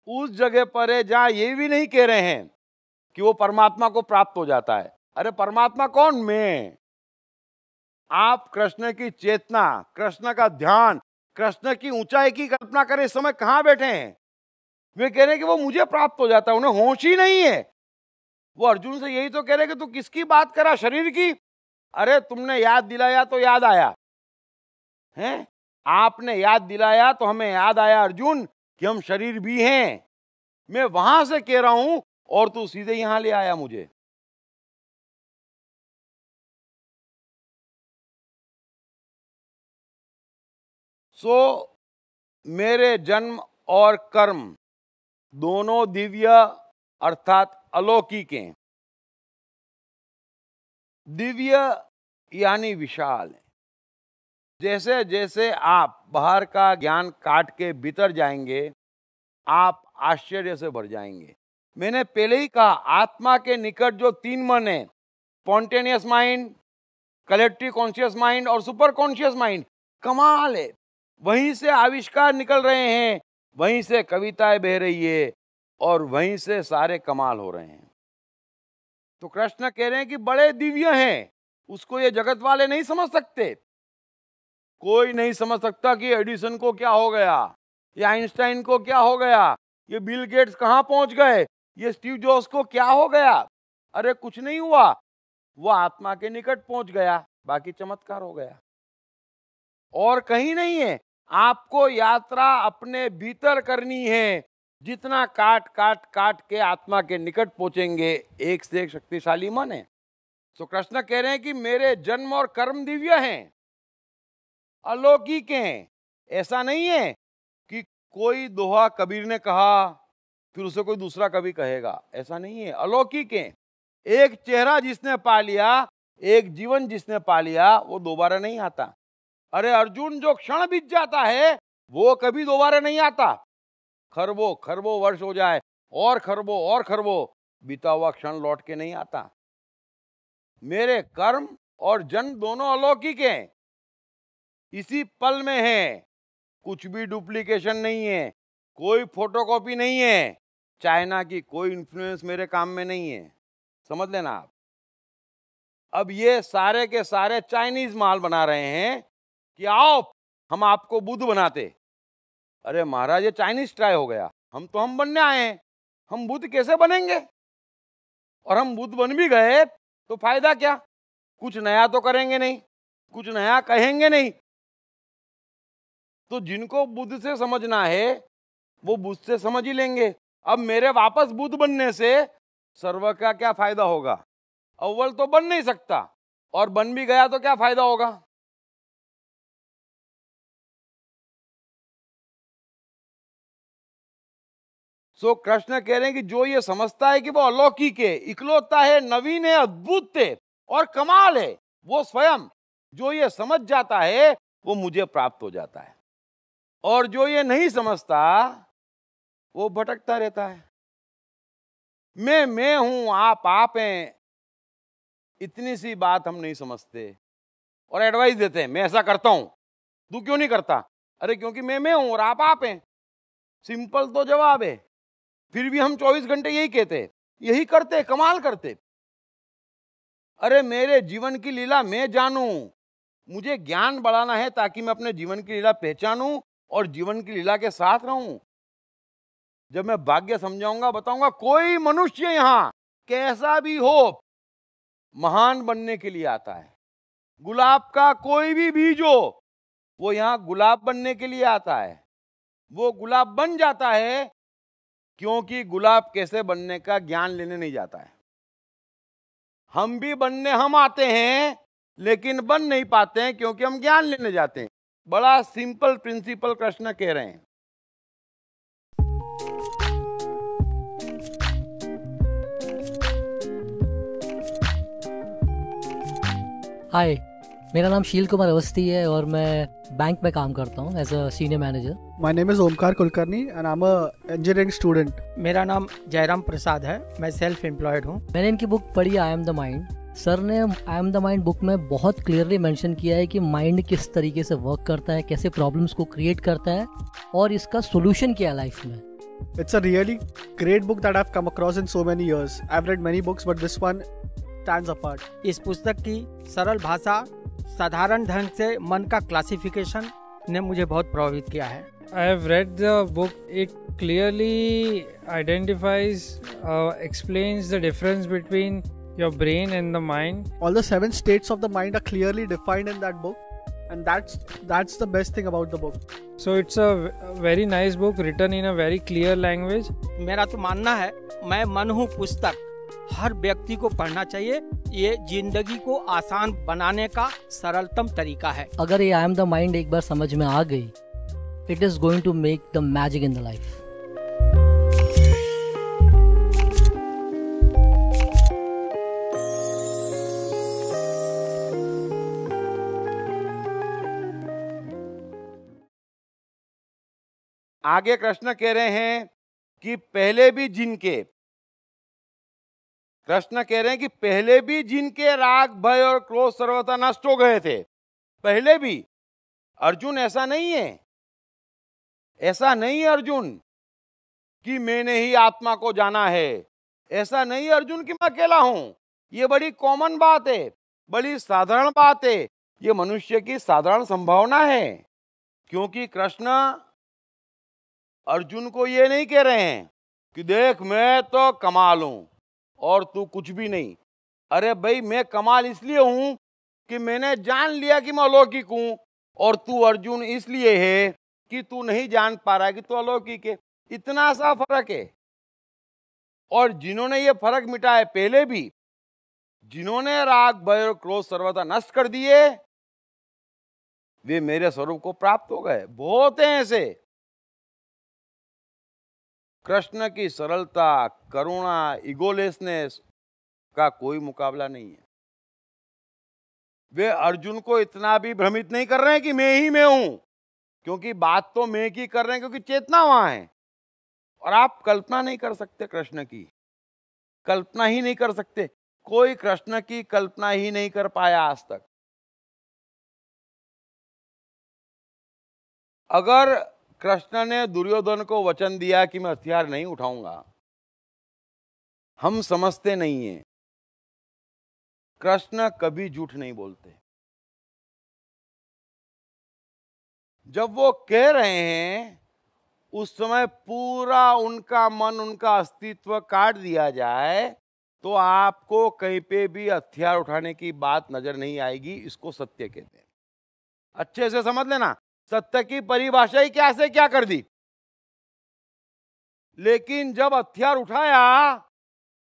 उस जगह पर है जहां ये भी नहीं कह रहे हैं कि वो परमात्मा को प्राप्त हो जाता है। अरे परमात्मा कौन? मैं। आप कृष्ण की चेतना, कृष्ण का ध्यान, कृष्ण की ऊंचाई की कल्पना करें, इस समय कहां बैठे हैं? वे कह रहे हैं कि वो मुझे प्राप्त हो जाता है, उन्हें होश ही नहीं है। वो अर्जुन से यही तो कह रहे कि तू किसकी बात करा, शरीर की? अरे तुमने याद दिलाया तो याद आया है, आपने याद दिलाया तो हमें याद आया अर्जुन कि हम शरीर भी हैं। मैं वहां से कह रहा हूं और तू सीधे यहां ले आया मुझे। मेरे जन्म और कर्म दोनों दिव्य अर्थात अलौकिक हैं। दिव्य यानी विशाल है। जैसे जैसे आप बाहर का ज्ञान काट के भीतर जाएंगे, आप आश्चर्य से भर जाएंगे। मैंने पहले ही कहा, आत्मा के निकट जो तीन मन है, spontaneous mind, collective conscious mind और सुपर कॉन्शियस माइंड, कमाल है। वहीं से आविष्कार निकल रहे हैं, वहीं से कविताएं बह रही है और वहीं से सारे कमाल हो रहे हैं। तो कृष्ण कह रहे हैं कि बड़े दिव्य हैं, उसको ये जगत वाले नहीं समझ सकते। कोई नहीं समझ सकता कि एडिसन को क्या हो गया, या आइंस्टाइन को क्या हो गया, ये बिल गेट्स कहां पहुंच गए, ये स्टीव जॉब्स को क्या हो गया। अरे कुछ नहीं हुआ, वो आत्मा के निकट पहुंच गया, बाकी चमत्कार हो गया। और कहीं नहीं है, आपको यात्रा अपने भीतर करनी है। जितना काट काट काट के आत्मा के निकट पहुंचेंगे, एक से एक शक्तिशाली मन है। तो कृष्ण कह रहे हैं कि मेरे जन्म और कर्म दिव्य हैं, अलौकिक हैं। ऐसा नहीं है कि कोई दोहा कबीर ने कहा फिर उसे कोई दूसरा कभी कहेगा, ऐसा नहीं है। अलौकिक हैं। एक चेहरा जिसने पा लिया, एक जीवन जिसने पा लिया, वो दोबारा नहीं आता। अरे अर्जुन, जो क्षण बीत जाता है वो कभी दोबारा नहीं आता। खरबों खरबों वर्ष हो जाए और खरबों बीता हुआ क्षण लौट के नहीं आता। मेरे कर्म और जन्म दोनों अलौकिक हैं, इसी पल में है। कुछ भी डुप्लीकेशन नहीं है, कोई फोटोकॉपी नहीं है, चाइना की कोई इन्फ्लुएंस मेरे काम में नहीं है। समझ लेना आप। अब ये सारे के सारे चाइनीज माल बना रहे हैं कि आओ हम आपको बुद्ध बनाते। अरे महाराज, ये चाइनीज ट्राई हो गया, हम बनने आए हैं, हम बुद्ध कैसे बनेंगे? और हम बुद्ध बन भी गए तो फायदा क्या? कुछ नया तो करेंगे नहीं, कुछ नया कहेंगे नहीं। तो जिनको बुद्ध से समझना है वो बुद्ध से समझ ही लेंगे। अब मेरे वापस बुद्ध बनने से सर्व का क्या फायदा होगा? अव्वल तो बन नहीं सकता, और बन भी गया तो क्या फायदा होगा। सो कृष्ण कह रहे हैं कि जो ये समझता है कि वो अलौकिक है, इकलौता है, नवीन है, अद्भुत है और कमाल है, वो स्वयं जो ये समझ जाता है वो मुझे प्राप्त हो जाता है। और जो ये नहीं समझता वो भटकता रहता है। मैं हूं, आप हैं, इतनी सी बात हम नहीं समझते और एडवाइस देते हैं, मैं ऐसा करता हूं, तू क्यों नहीं करता? अरे क्योंकि मैं हूं और आप हैं। सिंपल तो जवाब है। फिर भी हम 24 घंटे यही कहते, यही करते, कमाल करते। अरे मेरे जीवन की लीला मैं जानूं, मुझे ज्ञान बढ़ाना है ताकि मैं अपने जीवन की लीला पहचानूं और जीवन की लीला के साथ रहूं। जब मैं भाग्य समझाऊंगा, बताऊंगा कोई मनुष्य यहां कैसा भी हो महान बनने के लिए आता है। गुलाब का कोई भी बीज हो, वो यहां गुलाब बनने के लिए आता है। वो गुलाब बन जाता है क्योंकि गुलाब कैसे बनने का ज्ञान लेने नहीं जाता है। हम भी बनने हम आते हैं लेकिन बन नहीं पाते हैं क्योंकि हम ज्ञान लेने जाते हैं। बड़ा सिंपल प्रिंसिपल कृष्ण कह रहे हैं। हाय, मेरा नाम शील कुमार अवस्थी है और मैं बैंक में काम करता हूँ as a senior manager. My name is Omkar Kulkarni and I'm a engineering student. मेरा नाम जयराम प्रसाद है, मैं सेल्फ एम्प्लॉयड हूँ। मैंने इनकी बुक पढ़ी I am the mind. Sir ने I am the mind book में बहुत क्लियरली मेंशन किया है कि माइंड किस तरीके से वर्क करता है, कैसे प्रॉब्लम्स को क्रिएट करता है और इसका सोल्यूशन क्या है लाइफ में। It's a really great book that I've come across in so many years. I've read many books but this one stands apart. इस पुस्तक की सरल भाषा, साधारण ढंग से मन का क्लासिफिकेशन ने मुझे बहुत प्रभावित किया है। I have read the book. It clearly identifies, explains the difference between your brain and the mind. All the 7 states of the mind are clearly defined in that book and that's the best thing about the book. So it's a very nice book written in a very clear language. मेरा तो मानना है, मैं मन हूँ पुस्तक हर व्यक्ति को पढ़ना चाहिए। ये जिंदगी को आसान बनाने का सरलतम तरीका है। अगर ये आई एम द माइंड एक बार समझ में आ गई, it is going to make the magic in the life. आगे कृष्ण कह रहे हैं कि पहले भी जिनके राग, भय और क्रोध सर्वथा नष्ट हो गए थे। पहले भी। अर्जुन ऐसा नहीं है अर्जुन कि मैंने ही आत्मा को जाना है। ऐसा नहीं अर्जुन कि मैं अकेला हूं। ये बड़ी कॉमन बात है, बड़ी साधारण बात है। ये मनुष्य की साधारण संभावना है। क्योंकि कृष्ण अर्जुन को ये नहीं कह रहे हैं कि देख मैं तो कमाल हूं और तू कुछ भी नहीं। अरे भाई, मैं कमाल इसलिए हूं कि मैंने जान लिया कि मैं अलौकिक हूं, और तू अर्जुन इसलिए है कि तू नहीं जान पा रहा है कि तू अलौकिक है। इतना सा फर्क है। और जिन्होंने ये फर्क मिटाया पहले भी, जिन्होंने राग, भय और क्रोध सर्वथा नष्ट कर दिए, वे मेरे स्वरूप को प्राप्त हो गए। बहुत हैं ऐसे। कृष्ण की सरलता, करुणा, इगोलेसनेस का कोई मुकाबला नहीं है। वे अर्जुन को इतना भी भ्रमित नहीं कर रहे हैं कि मैं ही मैं हूं, क्योंकि बात तो मैं की कर रहे हैं, क्योंकि चेतना वहां है। और आप कल्पना नहीं कर सकते कृष्ण की, कल्पना ही नहीं कर सकते। कोई कृष्ण की कल्पना ही नहीं कर पाया आज तक। अगर कृष्ण ने दुर्योधन को वचन दिया कि मैं हथियार नहीं उठाऊंगा, हम समझते नहीं हैं। कृष्ण कभी झूठ नहीं बोलते। जब वो कह रहे हैं, उस समय पूरा उनका मन, उनका अस्तित्व काट दिया जाए तो आपको कहीं पे भी हथियार उठाने की बात नजर नहीं आएगी। इसको सत्य कहते हैं। अच्छे से समझ लेना, सत्य की परिभाषा ही क्या से क्या कर दी। लेकिन जब हथियार उठाया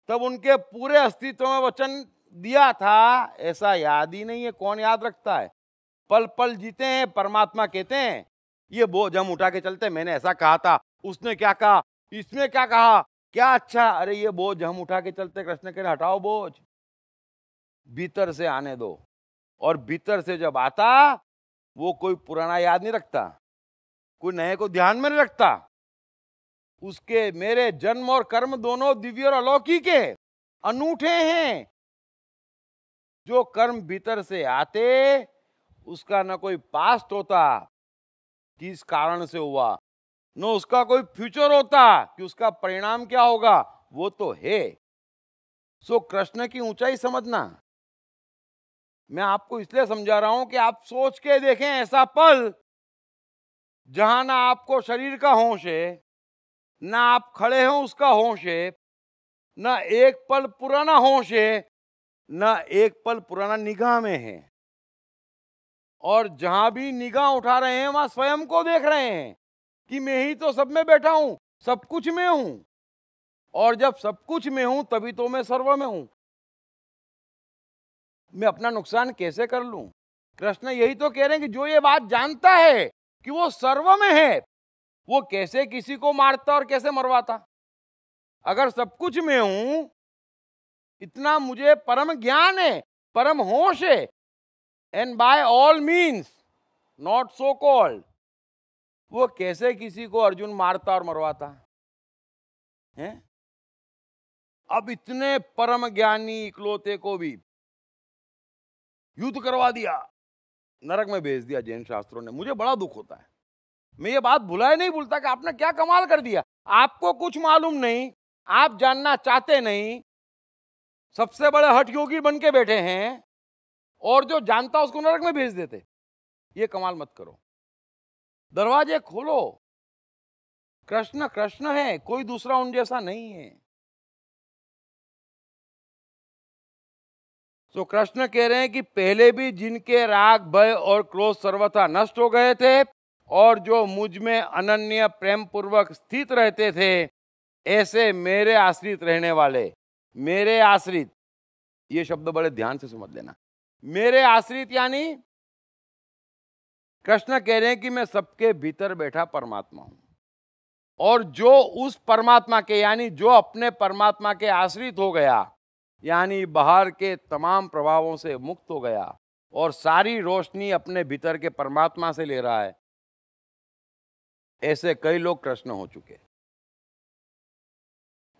तब उनके पूरे अस्तित्व में वचन दिया था ऐसा याद ही नहीं है, कौन याद रखता है? पल पल जीते हैं। परमात्मा कहते हैं ये बोझ हम उठा के चलते, मैंने ऐसा कहा था, उसने क्या कहा, इसने क्या कहा, क्या अच्छा, अरे ये बोझ हम उठा के चलते। कृष्ण कह रहे हटाओ बोझ, भीतर से आने दो। और भीतर से जब आता वो कोई पुराना याद नहीं रखता, कोई नए को ध्यान में नहीं रखता। उसके मेरे जन्म और कर्म दोनों दिव्य और अलौकिक है, अनूठे हैं। जो कर्म भीतर से आते उसका न कोई पास्ट होता किस कारण से हुआ, न उसका कोई फ्यूचर होता कि उसका परिणाम क्या होगा, वो तो है। सो कृष्ण की ऊंचाई समझना। मैं आपको इसलिए समझा रहा हूं कि आप सोच के देखें ऐसा पल जहां ना आपको शरीर का होश है, ना आप खड़े हो उसका होश है, ना एक पल पुराना होश है, ना एक पल पुराना निगाह में है। और जहां भी निगाह उठा रहे हैं वहां स्वयं को देख रहे हैं कि मैं ही तो सब में बैठा हूं, सब कुछ में हूं। और जब सब कुछ में हूं तभी तो मैं सर्व में हूं। मैं अपना नुकसान कैसे कर लूं? कृष्ण यही तो कह रहे हैं कि जो ये बात जानता है कि वो सर्व में है, वो कैसे किसी को मारता और कैसे मरवाता? अगर सब कुछ में हूं, इतना मुझे परम ज्ञान है, परम होश है, and by all means not so called, वो कैसे किसी को अर्जुन मारता और मरवाता है? अब इतने परम ज्ञानी इकलौते को भी युद्ध करवा दिया, नरक में भेज दिया जैन शास्त्रों ने। मुझे बड़ा दुख होता है। मैं ये बात भुलाए नहीं भूलता कि आपने क्या कमाल कर दिया। आपको कुछ मालूम नहीं, आप जानना चाहते नहीं, सबसे बड़े हठ योगी बन के बैठे हैं, और जो जानता उसको नरक में भेज देते। ये कमाल मत करो। दरवाजे खोलो। कृष्ण कृष्ण है, कोई दूसरा उन जैसा नहीं है। तो कृष्ण कह रहे हैं कि पहले भी जिनके राग भय और क्रोध सर्वथा नष्ट हो गए थे और जो मुझ में अनन्य प्रेम पूर्वक स्थित रहते थे, ऐसे मेरे आश्रित रहने वाले, मेरे आश्रित, ये शब्द बड़े ध्यान से समझ लेना। मेरे आश्रित यानी कृष्ण कह रहे हैं कि मैं सबके भीतर बैठा परमात्मा हूं, और जो उस परमात्मा के यानी जो अपने परमात्मा के आश्रित हो गया, यानी बाहर के तमाम प्रभावों से मुक्त हो गया और सारी रोशनी अपने भीतर के परमात्मा से ले रहा है, ऐसे कई लोग कृष्ण हो चुके।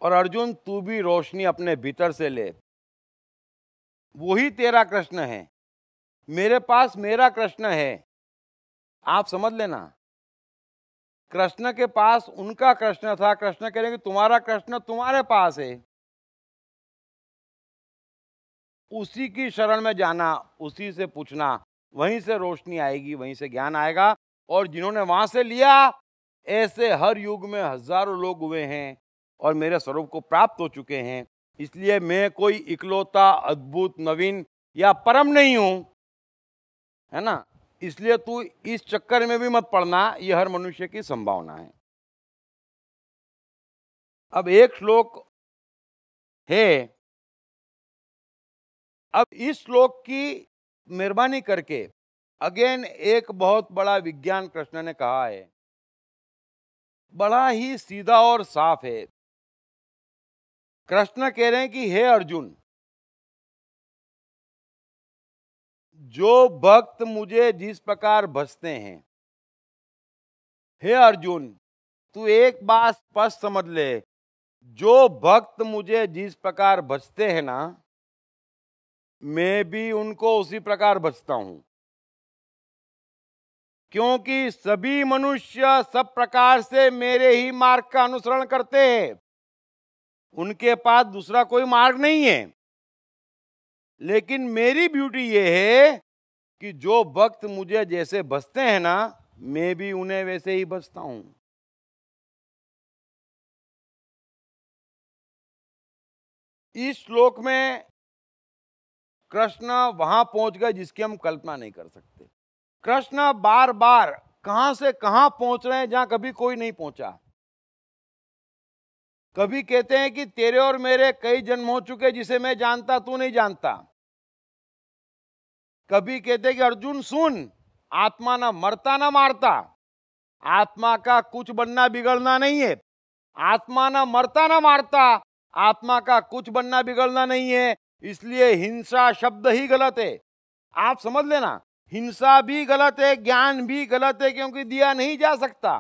और अर्जुन, तू भी रोशनी अपने भीतर से ले, वही तेरा कृष्ण है। मेरे पास मेरा कृष्ण है, आप समझ लेना। कृष्ण के पास उनका कृष्ण था, कृष्ण कह रहे हैं कि तुम्हारा कृष्ण तुम्हारे पास है। उसी की शरण में जाना, उसी से पूछना, वहीं से रोशनी आएगी, वहीं से ज्ञान आएगा। और जिन्होंने वहां से लिया, ऐसे हर युग में हजारों लोग हुए हैं और मेरे स्वरूप को प्राप्त हो चुके हैं। इसलिए मैं कोई इकलौता, अद्भुत, नवीन या परम नहीं हूं, है ना। इसलिए तू इस चक्कर में भी मत पड़ना, यह हर मनुष्य की संभावना है। अब एक श्लोक है, अब इस श्लोक की मेहरबानी करके अगेन एक बहुत बड़ा विज्ञान कृष्ण ने कहा है, बड़ा ही सीधा और साफ है। कृष्ण कह रहे हैं कि हे अर्जुन, जो भक्त मुझे जिस प्रकार भजते हैं, हे अर्जुन तू एक बात स्पष्ट समझ ले, जो भक्त मुझे जिस प्रकार भजते हैं ना, मैं भी उनको उसी प्रकार भजता हूं। क्योंकि सभी मनुष्य सब प्रकार से मेरे ही मार्ग का अनुसरण करते हैं, उनके पास दूसरा कोई मार्ग नहीं है। लेकिन मेरी ब्यूटी ये है कि जो भक्त मुझे जैसे भजते हैं ना, मैं भी उन्हें वैसे ही भजता हूं। इस श्लोक में कृष्ण वहां पहुंच गए जिसकी हम कल्पना नहीं कर सकते। कृष्ण बार बार कहां से कहां पहुंच रहे हैं जहां कभी कोई नहीं पहुंचा। कभी कहते हैं कि तेरे और मेरे कई जन्म हो चुके जिसे मैं जानता तू नहीं जानता। कभी कहते हैं कि अर्जुन सुन, आत्मा ना मरता ना मारता, आत्मा का कुछ बनना बिगड़ना नहीं है। आत्मा ना मरता ना मारता, आत्मा का कुछ बनना बिगड़ना नहीं है। इसलिए हिंसा शब्द ही गलत है। आप समझ लेना, हिंसा भी गलत है, ज्ञान भी गलत है, क्योंकि दिया नहीं जा सकता।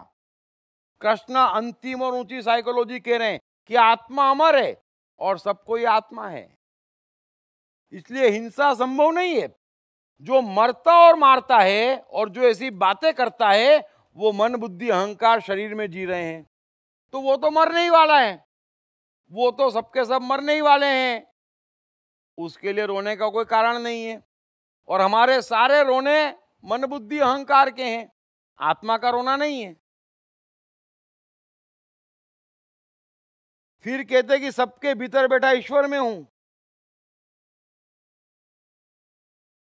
कृष्ण अंतिम और ऊंची साइकोलॉजी कह रहे हैं कि आत्मा अमर है और सब कोई आत्मा है, इसलिए हिंसा संभव नहीं है। जो मरता और मारता है और जो ऐसी बातें करता है वो मन बुद्धि अहंकार शरीर में जी रहे हैं, तो वो तो मरने ही वाला है, वो तो सबके सब मरने ही वाले हैं, उसके लिए रोने का कोई कारण नहीं है। और हमारे सारे रोने मन बुद्धि अहंकार के हैं, आत्मा का रोना नहीं है। फिर कहते कि सबके भीतर बैठा ईश्वर में हूं।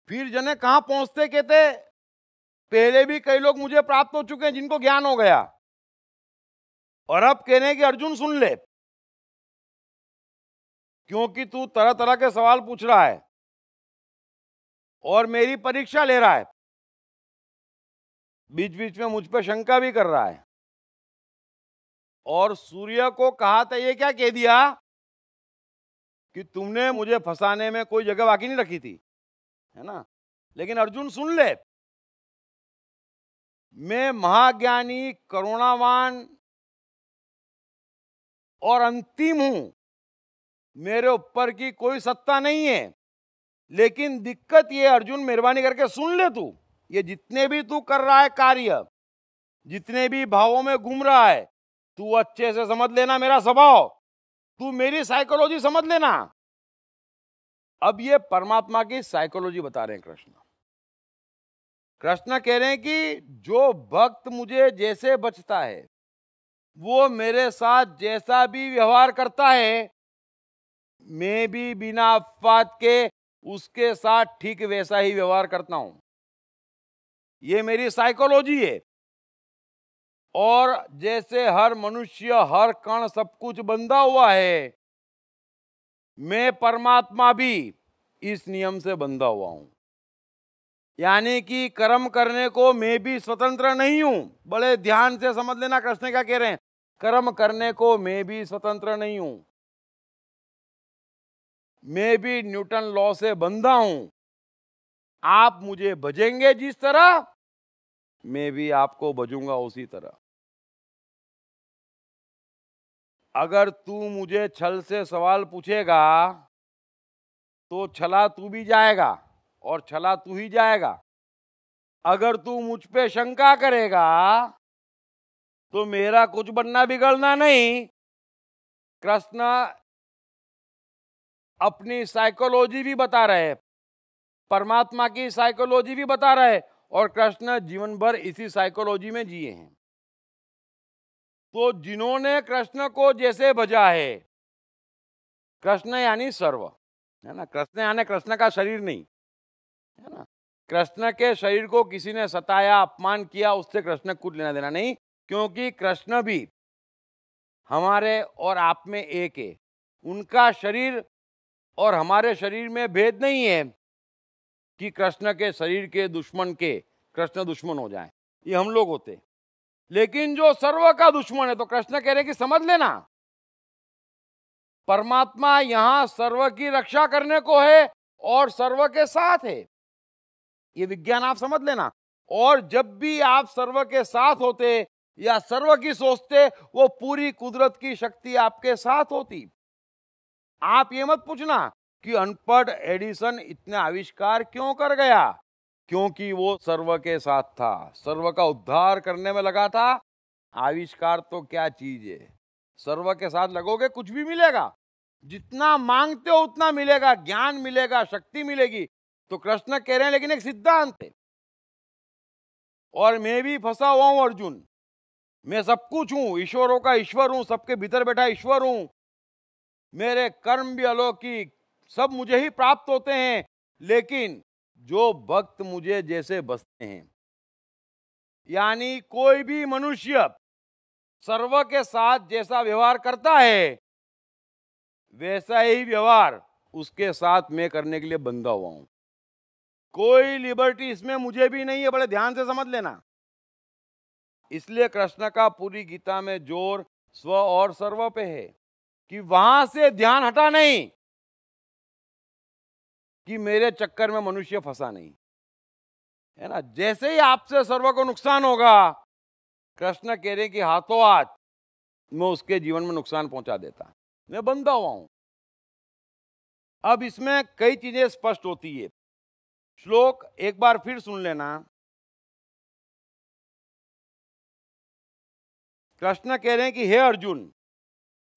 फिर जने कहां पहुंचते, कहते पहले भी कई लोग मुझे प्राप्त हो चुके हैं जिनको ज्ञान हो गया, और अब कहने कि अर्जुन सुन ले, क्योंकि तू तरह तरह के सवाल पूछ रहा है और मेरी परीक्षा ले रहा है, बीच बीच में मुझ पर शंका भी कर रहा है। और सूर्य को कहा था, ये क्या कह दिया कि तुमने मुझे फंसाने में कोई जगह बाकी नहीं रखी थी, है ना। लेकिन अर्जुन सुन ले, मैं महाज्ञानी करुणावान और अंतिम हूं, मेरे ऊपर की कोई सत्ता नहीं है। लेकिन दिक्कत ये, अर्जुन मेहरबानी करके सुन ले, तू ये जितने भी तू कर रहा है कार्य, जितने भी भावों में घूम रहा है, तू अच्छे से समझ लेना मेरा स्वभाव, तू मेरी साइकोलॉजी समझ लेना। अब ये परमात्मा की साइकोलॉजी बता रहे हैं कृष्ण। कृष्ण कह रहे हैं कि जो भक्त मुझे जैसे बचता है, वो मेरे साथ जैसा भी व्यवहार करता है, मैं भी बिना अपवाद के उसके साथ ठीक वैसा ही व्यवहार करता हूं। ये मेरी साइकोलॉजी है। और जैसे हर मनुष्य, हर कण सब कुछ बंधा हुआ है, मैं परमात्मा भी इस नियम से बंधा हुआ हूं। यानी कि कर्म करने को मैं भी स्वतंत्र नहीं हूं। बड़े ध्यान से समझ लेना कृष्ण क्या कह रहे हैं, कर्म करने को मैं भी स्वतंत्र नहीं हूं, मैं भी न्यूटन लॉ से बंधा हूं। आप मुझे भजेंगे जिस तरह, मैं भी आपको भजूंगा उसी तरह। अगर तू मुझे छल से सवाल पूछेगा तो छला तू भी जाएगा और छला तू ही जाएगा। अगर तू मुझ पे शंका करेगा तो मेरा कुछ बनना बिगड़ना नहीं। कृष्ण अपनी साइकोलॉजी भी बता रहे, परमात्मा की साइकोलॉजी भी बता रहे, और कृष्ण जीवन भर इसी साइकोलॉजी में जिए हैं। तो जिन्होंने कृष्ण को जैसे भजा है, कृष्ण यानी सर्व, है ना। कृष्ण यानी कृष्ण का शरीर नहीं, है ना। कृष्ण के शरीर को किसी ने सताया, अपमान किया, उससे कृष्ण कुछ लेना देना नहीं, क्योंकि कृष्ण भी हमारे और आप में एक है। उनका शरीर और हमारे शरीर में भेद नहीं है कि कृष्ण के शरीर के दुश्मन के कृष्ण दुश्मन हो जाए, ये हम लोग होते। लेकिन जो सर्व का दुश्मन है, तो कृष्ण कह रहे कि समझ लेना, परमात्मा यहां सर्व की रक्षा करने को है और सर्व के साथ है। ये विज्ञान आप समझ लेना। और जब भी आप सर्व के साथ होते या सर्व की सोचते, वो पूरी कुदरत की शक्ति आपके साथ होती। आप ये मत पूछना कि अनपढ़ एडिसन इतने आविष्कार क्यों कर गया, क्योंकि वो सर्व के साथ था, सर्व का उद्धार करने में लगा था। आविष्कार तो क्या चीज है, सर्व के साथ लगोगे कुछ भी मिलेगा, जितना मांगते हो उतना मिलेगा, ज्ञान मिलेगा, शक्ति मिलेगी। तो कृष्ण कह रहे हैं लेकिन एक सिद्धांत है, और मैं भी फंसा हुआ हूं अर्जुन, मैं सब कुछ हूं, ईश्वरों का ईश्वर हूं, सबके भीतर बैठा ईश्वर हूं, मेरे कर्म भी अलौकिक, सब मुझे ही प्राप्त होते हैं। लेकिन जो भक्त मुझे जैसे बसते हैं, यानी कोई भी मनुष्य सर्व के साथ जैसा व्यवहार करता है वैसा ही व्यवहार उसके साथ मैं करने के लिए बंधा हुआ हूं। कोई लिबर्टी इसमें मुझे भी नहीं है, बड़े ध्यान से समझ लेना। इसलिए कृष्ण का पूरी गीता में जोर स्व और सर्व पे है कि वहां से ध्यान हटा नहीं, कि मेरे चक्कर में मनुष्य फंसा नहीं, है ना। जैसे ही आपसे सर्व को नुकसान होगा, कृष्ण कह रहे कि हाथों हाथ मैं उसके जीवन में नुकसान पहुंचा देता, मैं बंधा हुआ हूं। अब इसमें कई चीजें स्पष्ट होती है। श्लोक एक बार फिर सुन लेना। कृष्ण कह रहे हैं कि हे अर्जुन,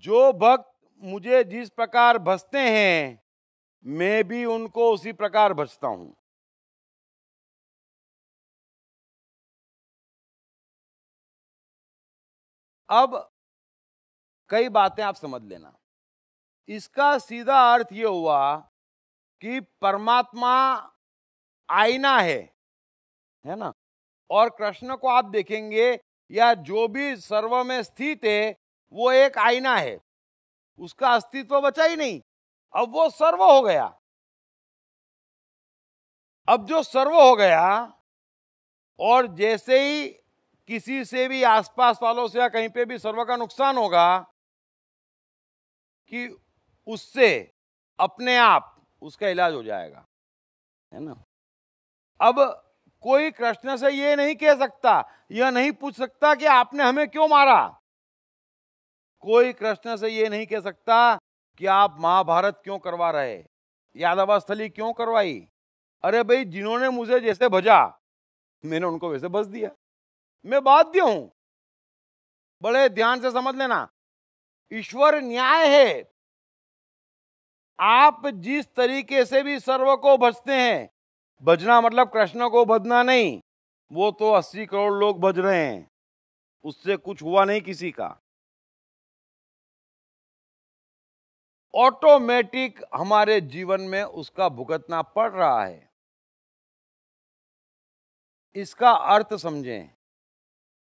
जो भक्त मुझे जिस प्रकार भजते हैं मैं भी उनको उसी प्रकार भजता हूं। अब कई बातें आप समझ लेना। इसका सीधा अर्थ यह हुआ कि परमात्मा आईना है ना, और कृष्ण को आप देखेंगे या जो भी सर्व में स्थित है वो एक आईना है, उसका अस्तित्व बचा ही नहीं, अब वो सर्व हो गया। अब जो सर्व हो गया, और जैसे ही किसी से भी आसपास वालों से या कहीं पे भी सर्व का नुकसान होगा कि उससे अपने आप उसका इलाज हो जाएगा, है ना। अब कोई कृष्ण से ये नहीं कह सकता, यह नहीं पूछ सकता कि आपने हमें क्यों मारा। कोई कृष्ण से ये नहीं कह सकता कि आप महाभारत क्यों करवा रहे, यादवास्थली क्यों करवाई। अरे भाई, जिन्होंने मुझे जैसे भजा मैंने उनको वैसे भज दिया, मैं बाध्य हूं। बड़े ध्यान से समझ लेना, ईश्वर न्याय है। आप जिस तरीके से भी सर्व को भजते हैं, भजना मतलब कृष्ण को भजना नहीं, वो तो 80 करोड़ लोग भज रहे हैं, उससे कुछ हुआ नहीं किसी का। ऑटोमेटिक हमारे जीवन में उसका भुगतना पड़ रहा है। इसका अर्थ समझें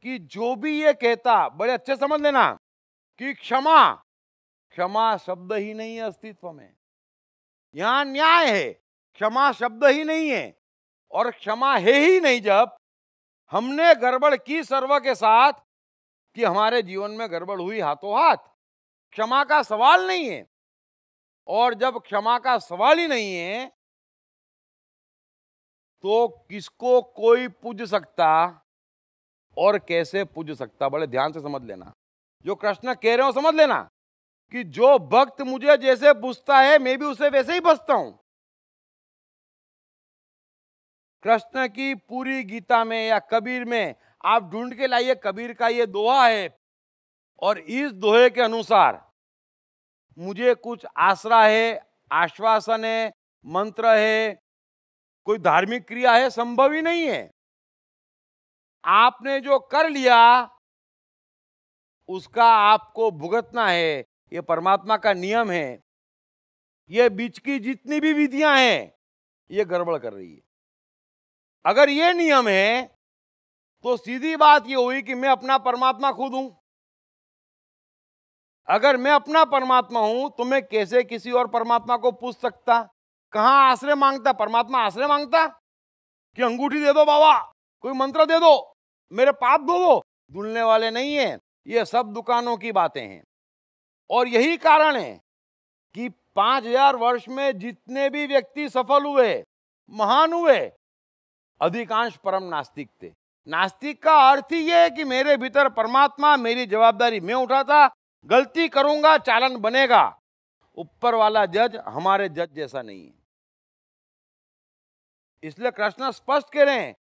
कि जो भी ये कहता, बड़े अच्छे समझ लेना कि क्षमा, क्षमा शब्द ही नहीं है अस्तित्व में। यहां न्याय है, क्षमा शब्द ही नहीं है, और क्षमा है ही नहीं जब हमने गड़बड़ की सर्व के साथ, कि हमारे जीवन में गड़बड़ हुई हाथों हाथ। क्षमा का सवाल नहीं है, और जब क्षमा का सवाल ही नहीं है तो किसको कोई पूज सकता और कैसे पूज सकता। बड़े ध्यान से समझ लेना, जो कृष्ण कह रहे हो समझ लेना कि जो भक्त मुझे जैसे पूजता है मैं भी उसे वैसे ही भजता हूं। कृष्ण की पूरी गीता में या कबीर में आप ढूंढ के लाइए, कबीर का ये दोहा है, और इस दोहे के अनुसार मुझे कुछ आसरा है, आश्वासन है, मंत्र है, कोई धार्मिक क्रिया है, संभव ही नहीं है। आपने जो कर लिया उसका आपको भुगतना है, ये परमात्मा का नियम है। ये बीच की जितनी भी विधियां हैं ये गड़बड़ कर रही है। अगर ये नियम है तो सीधी बात ये हुई कि मैं अपना परमात्मा खुद हूं। अगर मैं अपना परमात्मा हूं तो मैं कैसे किसी और परमात्मा को पूछ सकता। कहां आश्रय मांगता, परमात्मा आश्रय मांगता कि अंगूठी दे दो बाबा, कोई मंत्र दे दो, मेरे पाप धो दो। धुलने वाले नहीं है, ये सब दुकानों की बातें हैं। और यही कारण है कि 5000 वर्ष में जितने भी व्यक्ति सफल हुए, महान हुए, अधिकांश परम नास्तिक थे। नास्तिक का अर्थ ही यह है कि मेरे भीतर परमात्मा, मेरी जवाबदारी मैं उठाता, गलती करूंगा चालन बनेगा। ऊपर वाला जज हमारे जज जैसा नहीं है। इसलिए कृष्ण स्पष्ट कह रहे हैं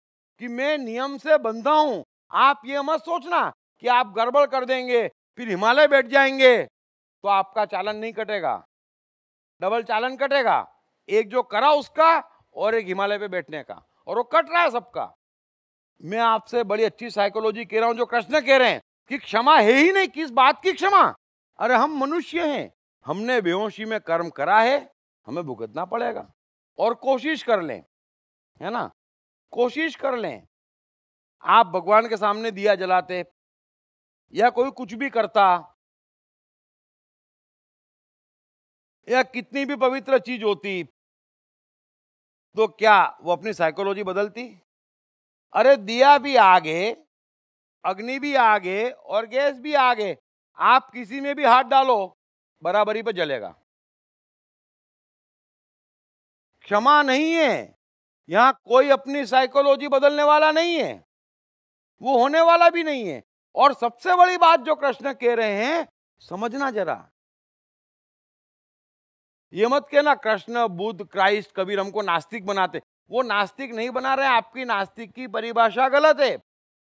कि मैं नियम से बंधा हूं। आप ये मत सोचना कि आप गड़बड़ कर देंगे फिर हिमालय बैठ जाएंगे तो आपका चालन नहीं कटेगा, डबल चालन कटेगा। एक जो करा उसका और एक हिमालय पे बैठने का, और वो कट रहा है सबका। मैं आपसे बड़ी अच्छी साइकोलॉजी कह रहा हूं जो कृष्ण कह रहे हैं कि क्षमा है ही नहीं। किस बात की क्षमा? अरे हम मनुष्य हैं, हमने बेहोशी में कर्म करा है, हमें भुगतना पड़ेगा। और कोशिश कर लें, है ना, कोशिश कर लें। आप भगवान के सामने दिया जलाते, या कोई कुछ भी करता या कितनी भी पवित्र चीज होती, तो क्या वो अपनी साइकोलॉजी बदलती? अरे दिया भी आगे, अग्नि भी आगे और गैस भी आगे, आप किसी में भी हाथ डालो बराबरी पे जलेगा। क्षमा नहीं है, यहां कोई अपनी साइकोलॉजी बदलने वाला नहीं है, वो होने वाला भी नहीं है। और सबसे बड़ी बात जो कृष्ण कह रहे हैं, समझना जरा, ये मत कहना कृष्ण बुद्ध क्राइस्ट कबीर हमको नास्तिक बनाते। वो नास्तिक नहीं बना रहे, आपकी नास्तिक की परिभाषा गलत है।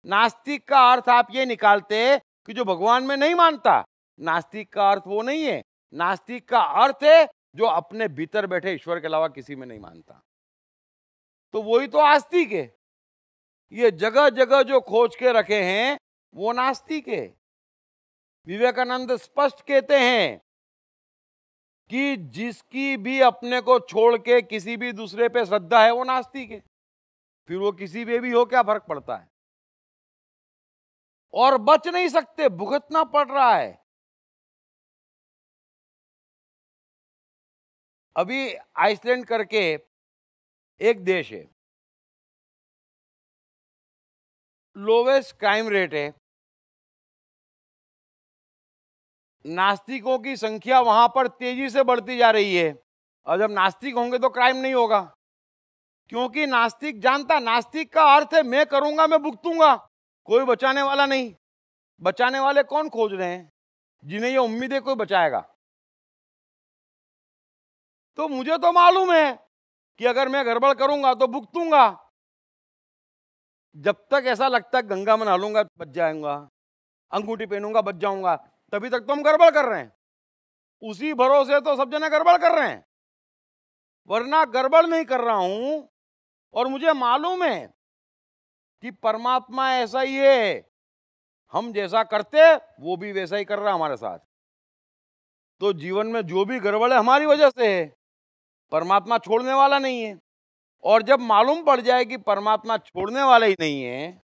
नास्तिक का अर्थ आप ये निकालते कि जो भगवान में नहीं मानता। नास्तिक का अर्थ वो नहीं है। नास्तिक का अर्थ है जो अपने भीतर बैठे ईश्वर के अलावा किसी में नहीं मानता। तो वही तो आस्तिक है। ये जगह जगह जो खोज के रखे हैं वो नास्तिक है। विवेकानंद स्पष्ट कहते हैं कि जिसकी भी अपने को छोड़ के किसी भी दूसरे पे श्रद्धा है वो नास्तिक है। फिर वो किसी पे भी हो, क्या फर्क पड़ता है? और बच नहीं सकते, भुगतना पड़ रहा है। अभी आइसलैंड करके एक देश है, लोवेस्ट क्राइम रेट है। नास्तिकों की संख्या वहां पर तेजी से बढ़ती जा रही है। और जब नास्तिक होंगे तो क्राइम नहीं होगा, क्योंकि नास्तिक जानता, नास्तिक का अर्थ है मैं करूंगा, मैं भुगतूंगा, कोई बचाने वाला नहीं। बचाने वाले कौन खोज रहे हैं? जिन्हें ये उम्मीद है कोई बचाएगा। तो मुझे तो मालूम है कि अगर मैं गड़बड़ करूंगा तो भुगतूंगा। जब तक ऐसा लगता है गंगा में नहालूंगा बच जाऊंगा, अंगूठी पहनूंगा बच जाऊंगा, तभी तक तो हम गड़बड़ कर रहे हैं। उसी भरोसे तो सब जने गड़बड़ कर रहे हैं, वरना गड़बड़ नहीं कर रहा हूं। और मुझे मालूम है कि परमात्मा ऐसा ही है, हम जैसा करते वो भी वैसा ही कर रहा है हमारे साथ। तो जीवन में जो भी गड़बड़ है हमारी वजह से है, परमात्मा छोड़ने वाला नहीं है। और जब मालूम पड़ जाए कि परमात्मा छोड़ने वाला ही नहीं है,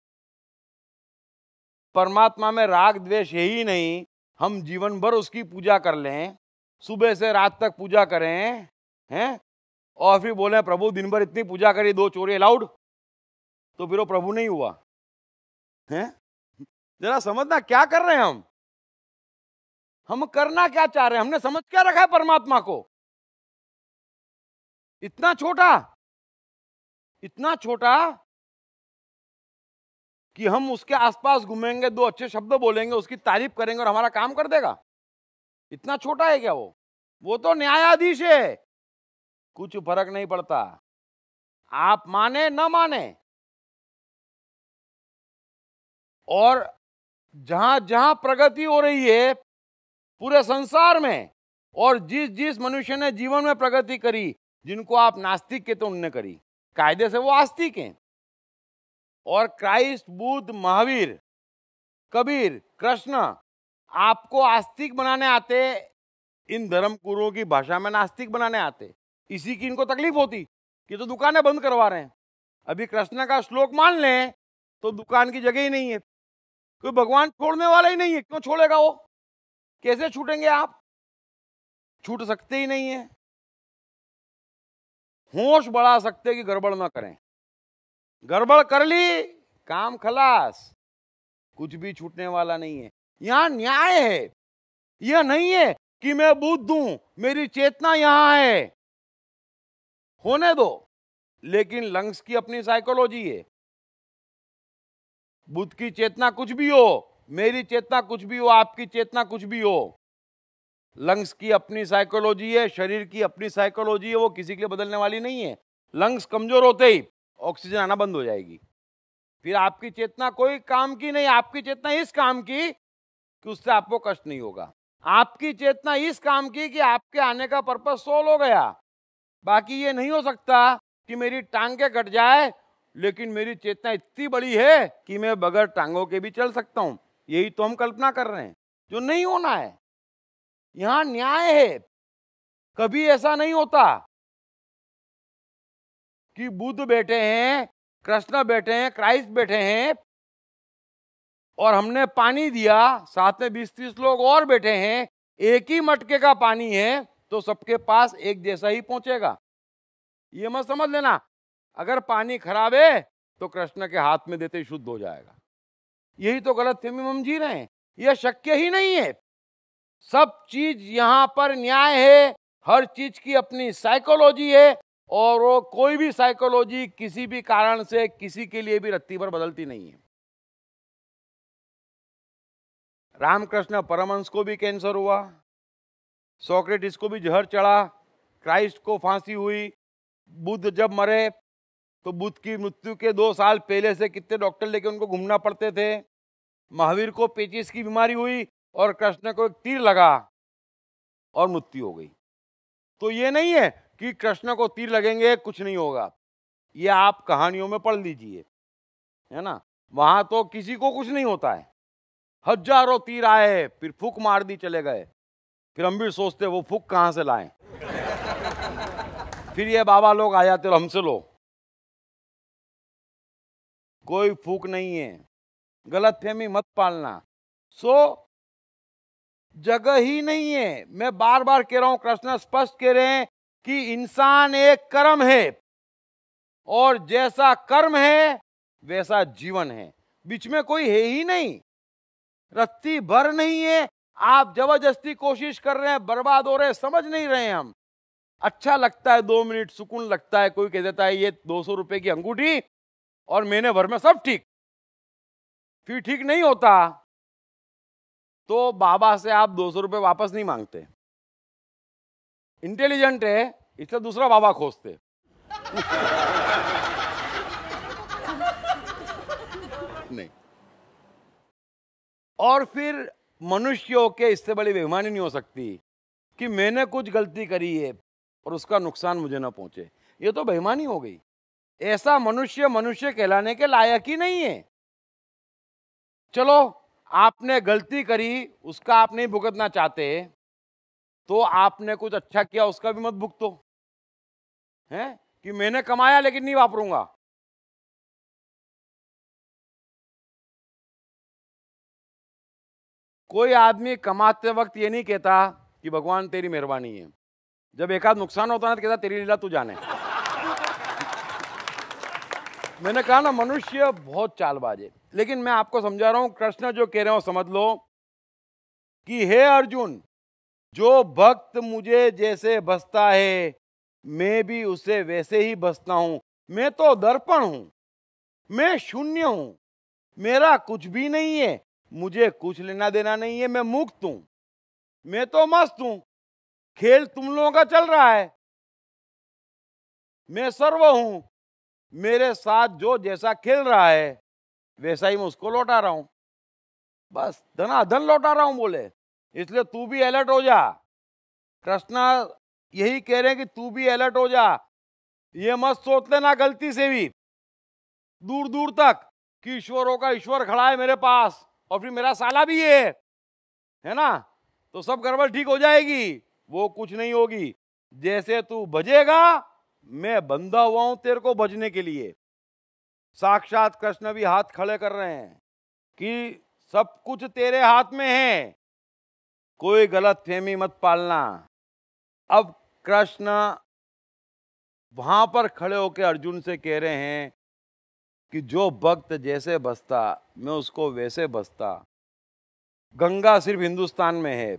परमात्मा में राग द्वेष है ही नहीं, हम जीवन भर उसकी पूजा कर लें, सुबह से रात तक पूजा करें हैं, और फिर बोले प्रभु दिन भर इतनी पूजा करी, 2 चोरी अलाउड, तो फिर वो प्रभु नहीं हुआ हैं? जरा समझना क्या कर रहे हैं हम करना क्या चाह रहे हैं? हमने समझ क्या रखा है परमात्मा को? इतना छोटा, इतना छोटा कि हम उसके आसपास घूमेंगे, 2 अच्छे शब्द बोलेंगे, उसकी तारीफ करेंगे और हमारा काम कर देगा। इतना छोटा है क्या वो तो न्यायाधीश है। कुछ फर्क नहीं पड़ता, आप माने न माने। और जहां जहां प्रगति हो रही है पूरे संसार में, और जिस जिस मनुष्य ने जीवन में प्रगति करी, जिनको आप नास्तिक कहते हैं उनने करी, कायदे से वो आस्तिक हैं। और क्राइस्ट, बुद्ध, महावीर, कबीर, कृष्ण आपको आस्तिक बनाने आते, इन धर्म गुरुओं की भाषा में नास्तिक बनाने आते। इसी की इनको तकलीफ होती कि तो दुकानें बंद करवा रहे हैं। अभी कृष्ण का श्लोक मान लें तो दुकान की जगह ही नहीं है। कोई भगवान छोड़ने वाला ही नहीं है, क्यों छोड़ेगा वो? कैसे छूटेंगे आप? छूट सकते ही नहीं है। होश बढ़ा सकते कि गड़बड़ ना करें, गड़बड़ कर ली काम खलास, कुछ भी छूटने वाला नहीं है। यहां न्याय है। यह नहीं है कि मैं बुद्ध हूं, मेरी चेतना यहां है, होने दो। लेकिन लंग्स की अपनी साइकोलॉजी है। बुद्ध की चेतना कुछ भी हो, मेरी चेतना कुछ भी हो, आपकी चेतना कुछ भी हो, लंग्स की अपनी साइकोलॉजी है, शरीर की अपनी साइकोलॉजी है, वो किसी के लिए बदलने वाली नहीं है। लंग्स कमजोर होते ही ऑक्सीजन आना बंद हो जाएगी, फिर आपकी चेतना कोई काम की नहीं। आपकी चेतना इस काम की कि उससे आपको कष्ट नहीं होगा। आपकी चेतना इस काम की कि आपके आने का पर्पस सोल्व हो गया। बाकी ये नहीं हो सकता कि मेरी टांगे कट जाए लेकिन मेरी चेतना इतनी बड़ी है कि मैं बगैर टांगों के भी चल सकता हूं। यही तो हम कल्पना कर रहे हैं, जो नहीं होना है। यहां न्याय है। कभी ऐसा नहीं होता कि बुद्ध बैठे हैं, कृष्ण बैठे हैं, क्राइस्ट बैठे हैं और हमने पानी दिया, साथ में 20-30 लोग और बैठे हैं, एक ही मटके का पानी है, तो सबके पास एक जैसा ही पहुंचेगा। ये मत समझ लेना अगर पानी खराब है तो कृष्ण के हाथ में देते ही शुद्ध हो जाएगा। यही तो गलतफहमी में हम जी रहे हैं। यह शक्य ही नहीं है। सब चीज यहां पर न्याय है, हर चीज की अपनी साइकोलॉजी है, और वो कोई भी साइकोलॉजी किसी भी कारण से किसी के लिए भी रत्ती भर बदलती नहीं है। रामकृष्ण परमहंस को भी कैंसर हुआ, सोक्रेटिस को भी जहर चढ़ा, क्राइस्ट को फांसी हुई, बुद्ध जब मरे तो बुद्ध की मृत्यु के 2 साल पहले से कितने डॉक्टर लेके उनको घूमना पड़ते थे। महावीर को पेचिस की बीमारी हुई और कृष्ण को एक तीर लगा और मृत्यु हो गई। तो ये नहीं है कि कृष्ण को तीर लगेंगे कुछ नहीं होगा, ये आप कहानियों में पढ़ लीजिए, है ना। वहां तो किसी को कुछ नहीं होता है। हजारों तीर आए, फिर फूक मार दी, चले गए। फिर हम भी सोचते वो फूक कहां से लाएं। फिर ये बाबा लोग आ जाते और हमसे लो, कोई फूक नहीं है। गलतफहमी मत पालना। जगह ही नहीं है। मैं बार बार कह रहा हूं, कृष्ण स्पष्ट कह रहे हैं कि इंसान एक कर्म है, और जैसा कर्म है वैसा जीवन है। बीच में कोई है ही नहीं, रत्ती भर नहीं है। आप जबरदस्ती कोशिश कर रहे हैं, बर्बाद हो रहे हैं, समझ नहीं रहे हैं हम। अच्छा लगता है 2 मिनट सुकून लगता है, कोई कह देता है ये 200 रुपए की अंगूठी और महीने भर में सब ठीक, फिर ठीक नहीं होता तो बाबा से आप 200 रुपए वापस नहीं मांगते। इंटेलिजेंट है इसलिए दूसरा बाबा खोजते। नहीं। और फिर मनुष्यों के इससे बड़ी बेईमानी नहीं हो सकती कि मैंने कुछ गलती करी है और उसका नुकसान मुझे ना पहुंचे। ये तो बेईमानी हो गई। ऐसा मनुष्य मनुष्य कहलाने के लायक ही नहीं है। चलो आपने गलती करी, उसका आप नहीं भुगतना चाहते तो आपने कुछ अच्छा किया उसका भी मत भुगतो, है कि मैंने कमाया लेकिन नहीं वापरूंगा। कोई आदमी कमाते वक्त ये नहीं कहता कि भगवान तेरी मेहरबानी है। जब एक आध नुकसान होता है तो कहता तेरी लीला तू जाने। मैंने कहा ना, मनुष्य बहुत चालबाज है। लेकिन मैं आपको समझा रहा हूं, कृष्ण जो कह रहे हो समझ लो कि हे अर्जुन, जो भक्त मुझे जैसे बसता है मैं भी उसे वैसे ही बसता हूं। मैं तो दर्पण हूं, मैं शून्य हूं, मेरा कुछ भी नहीं है, मुझे कुछ लेना देना नहीं है, मैं मुक्त हूं, मैं तो मस्त हूं। खेल तुम लोगों का चल रहा है, मैं सर्व हूं, मेरे साथ जो जैसा खेल रहा है वैसा ही मैं उसको लौटा रहा हूं। बस धनाधन लौटा रहा हूं बोले, इसलिए तू भी अलर्ट हो जा। कृष्णा यही कह रहे हैं कि तू भी अलर्ट हो जा। ये मत सोच लेना गलती से भी दूर दूर तक कि ईश्वरों का ईश्वर खड़ा है मेरे पास और फिर मेरा साला भी है ना, तो सब गड़बड़ ठीक हो जाएगी। वो कुछ नहीं होगी। जैसे तू बजेगा मैं बंधा हुआ हूं तेरे को बजने के लिए। साक्षात कृष्ण भी हाथ खड़े कर रहे हैं कि सब कुछ तेरे हाथ में है, कोई गलत फहमी मत पालना। अब कृष्ण वहां पर खड़े होकर अर्जुन से कह रहे हैं कि जो भक्त जैसे बसता मैं उसको वैसे बसता। गंगा सिर्फ हिंदुस्तान में है,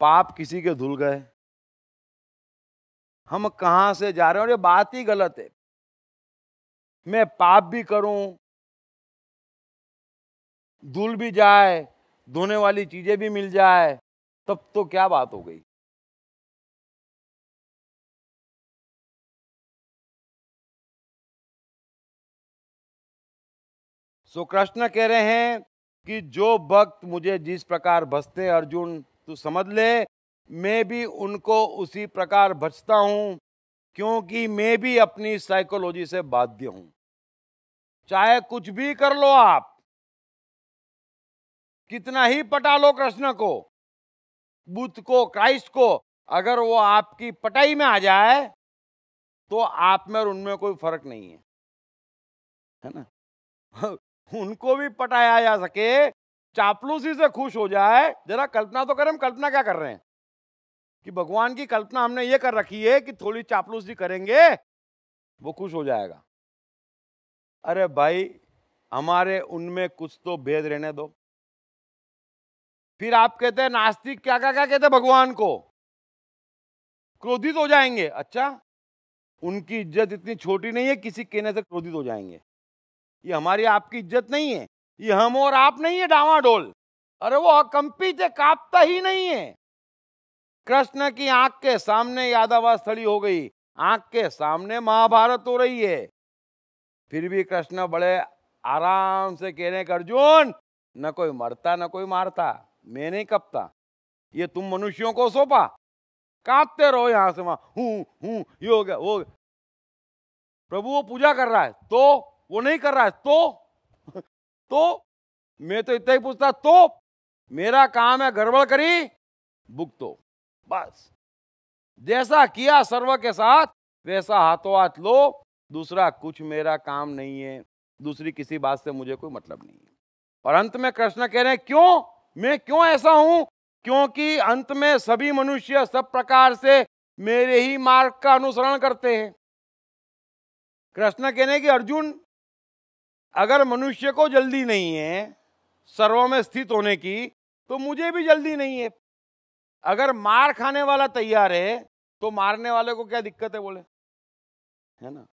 पाप किसी के धुल गए। हम कहां से जा रहे हैं, और ये बात ही गलत है। मैं पाप भी करूं, धुल भी जाए, धोने वाली चीजें भी मिल जाए, तब तो क्या बात हो गई। सो कृष्ण कह रहे हैं कि जो भक्त मुझे जिस प्रकार भजते अर्जुन तू समझ ले, मैं भी उनको उसी प्रकार भजता हूं, क्योंकि मैं भी अपनी साइकोलॉजी से बाध्य हूं। चाहे कुछ भी कर लो आप, कितना ही पटा लो कृष्ण को, बुद्ध को, क्राइस्ट को, अगर वो आपकी पटाई में आ जाए तो आप में और उनमें कोई फर्क नहीं है ना। उनको भी पटाया जा सके, चापलूसी से खुश हो जाए। जरा कल्पना तो करें, हम कल्पना क्या कर रहे हैं कि भगवान की कल्पना हमने ये कर रखी है कि थोड़ी चापलूसी करेंगे वो खुश हो जाएगा। अरे भाई, हमारे उनमें कुछ तो भेद रहने दो। फिर आप कहते हैं नास्तिक क्या क्या क्या कहते हैं भगवान को, क्रोधित हो जाएंगे। अच्छा, उनकी इज्जत इतनी छोटी नहीं है किसी कहने से क्रोधित हो जाएंगे। ये हमारी आपकी इज्जत नहीं है, ये हम और आप नहीं है डावाडोल। अरे वो अकंपित है, कांपता ही नहीं है। कृष्ण की आंख के सामने यादवास्थली हो गई, आंख के सामने महाभारत हो रही है, फिर भी कृष्ण बड़े आराम से कह रहे हैं, अर्जुन न कोई मरता न कोई मारता, मैं नहीं कपता, ये तुम मनुष्यों को सौंपा, कांपते रहो यहां से वहां, हूं ये हो गया वो। प्रभु वो पूजा कर रहा है तो वो नहीं कर रहा है तो मैं तो इतना ही पूछता, तो मेरा काम है गड़बड़ करी भुगतो, बस। जैसा किया सर्व के साथ वैसा हाथों हाथ लो, दूसरा कुछ मेरा काम नहीं है, दूसरी किसी बात से मुझे कोई मतलब नहीं है। और अंत में कृष्ण कह रहे हैं क्यों, मैं क्यों ऐसा हूं, क्योंकि अंत में सभी मनुष्य सब प्रकार से मेरे ही मार्ग का अनुसरण करते हैं। कृष्ण कहने की अर्जुन, अगर मनुष्य को जल्दी नहीं है सर्व में स्थित होने की, तो मुझे भी जल्दी नहीं है। अगर मार खाने वाला तैयार है तो मारने वाले को क्या दिक्कत है, बोले, है ना।